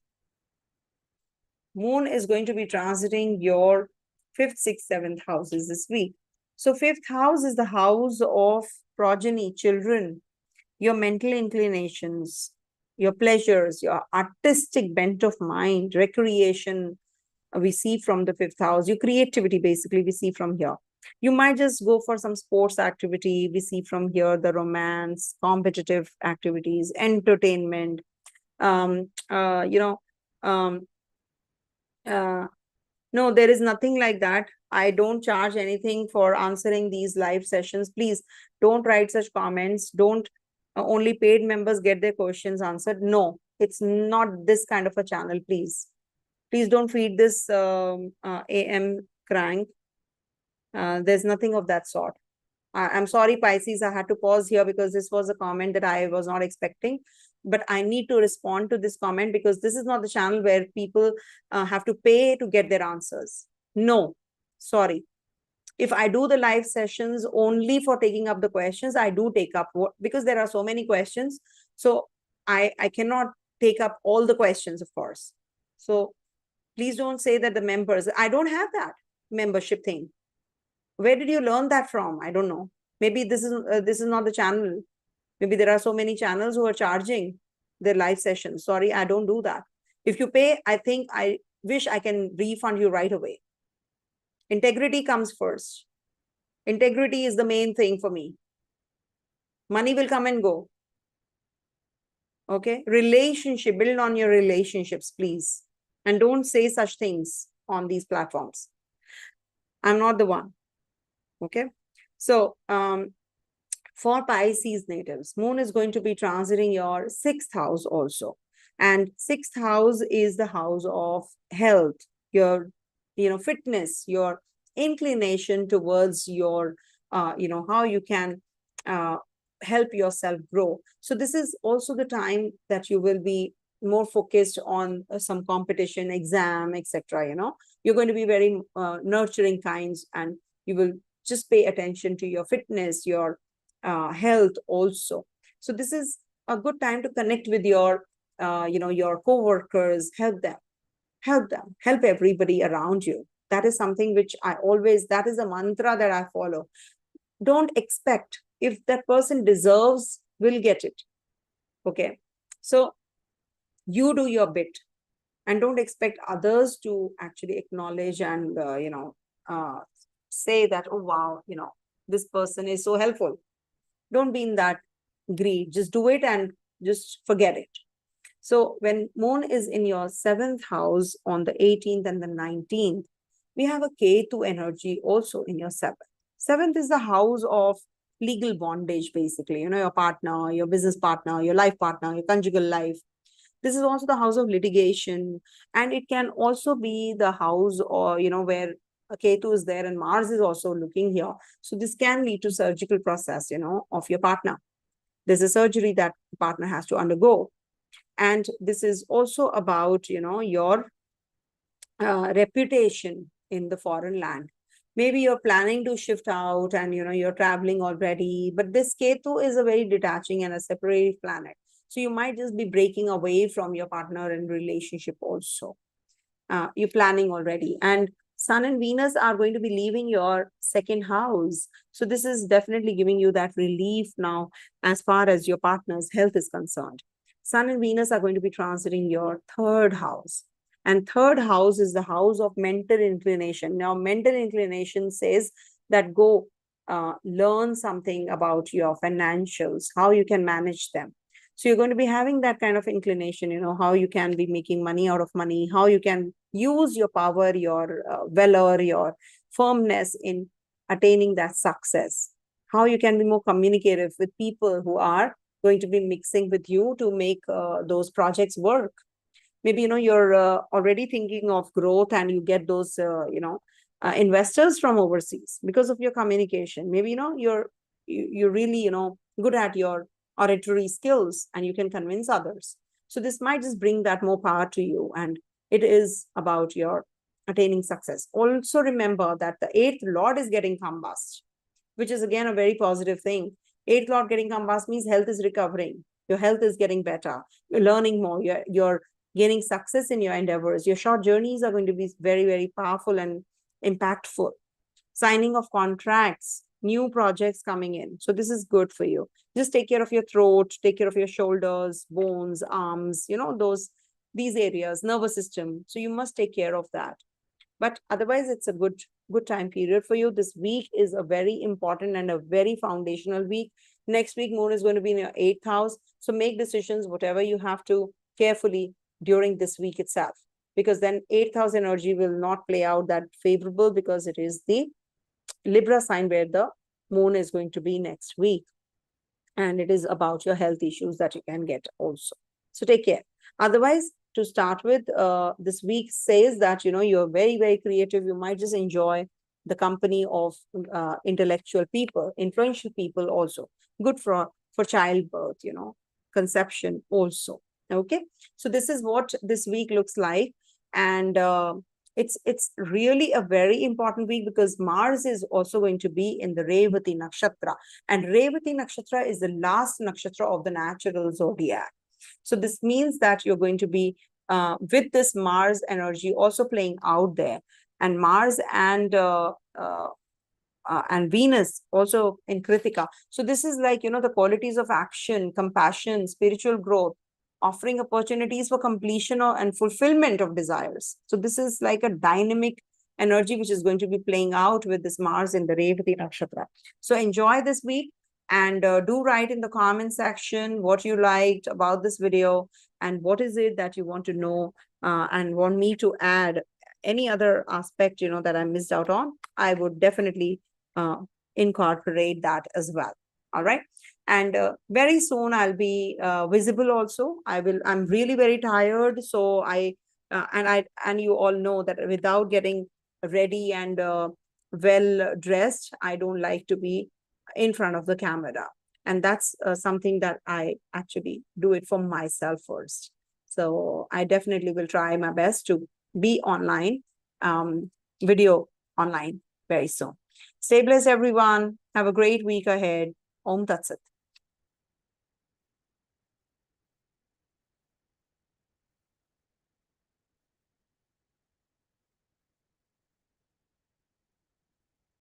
Speaker 1: Moon is going to be transiting your 5th, 6th, 7th houses this week. So 5th house is the house of progeny, children, your mental inclinations, your pleasures, your artistic bent of mind, recreation, we see from the 5th house. Your creativity, basically, we see from here. You might just go for some sports activity. We see from here the romance, competitive activities, entertainment. Um, uh, you know, um, no, there is nothing like that. I don't charge anything for answering these live sessions. Please don't write such comments. Don't only paid members get their questions answered. No, it's not this kind of a channel, please. Please don't feed this AM crank. There's nothing of that sort. I'm sorry, Pisces, I had to pause here because this was a comment that I was not expecting. But I need to respond to this comment because this is not the channel where people have to pay to get their answers. No, sorry. If I do the live sessions only for taking up the questions, I do take up, because there are so many questions. So I cannot take up all the questions, of course. So please don't say that the members, I don't have that membership thing. Where did you learn that from? I don't know. Maybe this is not the channel. Maybe there are so many channels who are charging. their live sessions. Sorry, I don't do that. If you pay, I wish I can refund you right away. Integrity comes first. Integrity is the main thing for me. Money will come and go. Okay. Relationship, build on your relationships, please. And don't say such things on these platforms. I'm not the one. Okay. So, for Pisces natives, moon is going to be transiting your 6th house also. And 6th house is the house of health, your, fitness, your inclination towards your, how you can help yourself grow. So this is also the time that you will be more focused on some competition, exam, etc. You're going to be very nurturing kinds, and you will just pay attention to your fitness, your health also. So this is a good time to connect with your, your co-workers, help everybody around you. That is something which that is a mantra that I follow. Don't expect. If that person deserves, will get it. Okay. So you do your bit and don't expect others to actually acknowledge and, say that, oh, wow, this person is so helpful. Don't be in that greed. Just do it and just forget it. So when moon is in your 7th house on the 18th and the 19th, we have a Ketu energy also in your 7th. 7th is the house of legal bondage, basically, your partner, your business partner, your life partner, your conjugal life. This is also the house of litigation. And it can also be the house, or, where Ketu is there and Mars is also looking here. So this can lead to surgical process, of your partner. There's a surgery that the partner has to undergo. And this is also about, your reputation in the foreign land. Maybe you're planning to shift out and, you're traveling already, but this Ketu is a very detaching and a separate planet. So you might just be breaking away from your partner and relationship also. You're planning already. And Sun and Venus are going to be leaving your 2nd house. So this is definitely giving you that relief now as far as your partner's health is concerned. Sun and Venus are going to be transiting your 3rd house. And 3rd house is the house of mental inclination. Now, mental inclination says that go learn something about your financials, how you can manage them. So you're going to be having that kind of inclination, how you can be making money out of money, how you can use your power, your valor, your firmness in attaining that success, how you can be more communicative with people who are going to be mixing with you to make those projects work. Maybe, you're already thinking of growth and you get those, investors from overseas because of your communication. Maybe, you're really, good at your oratory skills and you can convince others. So this might just bring that more power to you, and it is about your attaining success. Also remember that the 8th Lord is getting combust, which is again a very positive thing. 8th Lord getting combust means health is recovering. Your health is getting better. You're learning more. You're gaining success in your endeavors. Your short journeys are going to be very, very powerful and impactful. Signing of contracts, new projects coming in. So this is good for you. Just take care of your throat, take care of your shoulders, bones, arms, these areas, nervous system. So you must take care of that. But otherwise, it's a good time period for you. This week is a very important and a very foundational week. Next week, moon is going to be in your 8th house. So make decisions, whatever you have to, carefully during this week itself, because then 8th house energy will not play out that favorable, because it is the Libra sign where the moon is going to be next week. And it is about your health issues that you can get also. So take care. Otherwise, to start with, this week says that, you're very, very creative. You might just enjoy the company of intellectual people, influential people also. Good for childbirth, conception also. Okay. So this is what this week looks like. And it's really a very important week, because Mars is also going to be in the Revati nakshatra. And Revati nakshatra is the last nakshatra of the natural zodiac. So this means that you're going to be with this Mars energy also playing out there. And Mars and Venus also in Krittika. So this is like, the qualities of action, compassion, spiritual growth. offering opportunities for completion and fulfillment of desires. So this is like a dynamic energy which is going to be playing out with this Mars in the Revati Nakshatra. So enjoy this week, and do write in the comment section what you liked about this video and what is it that you want to know and want me to add any other aspect, that I missed out on. I would definitely incorporate that as well. All right. And very soon I'll be visible also. I'm really very tired. So and you all know that without getting ready and well dressed, I don't like to be in front of the camera. And that's something that I actually do it for myself first. So I definitely will try my best to be online, video online very soon. Stay blessed, everyone. Have a great week ahead. Om Tat Sat.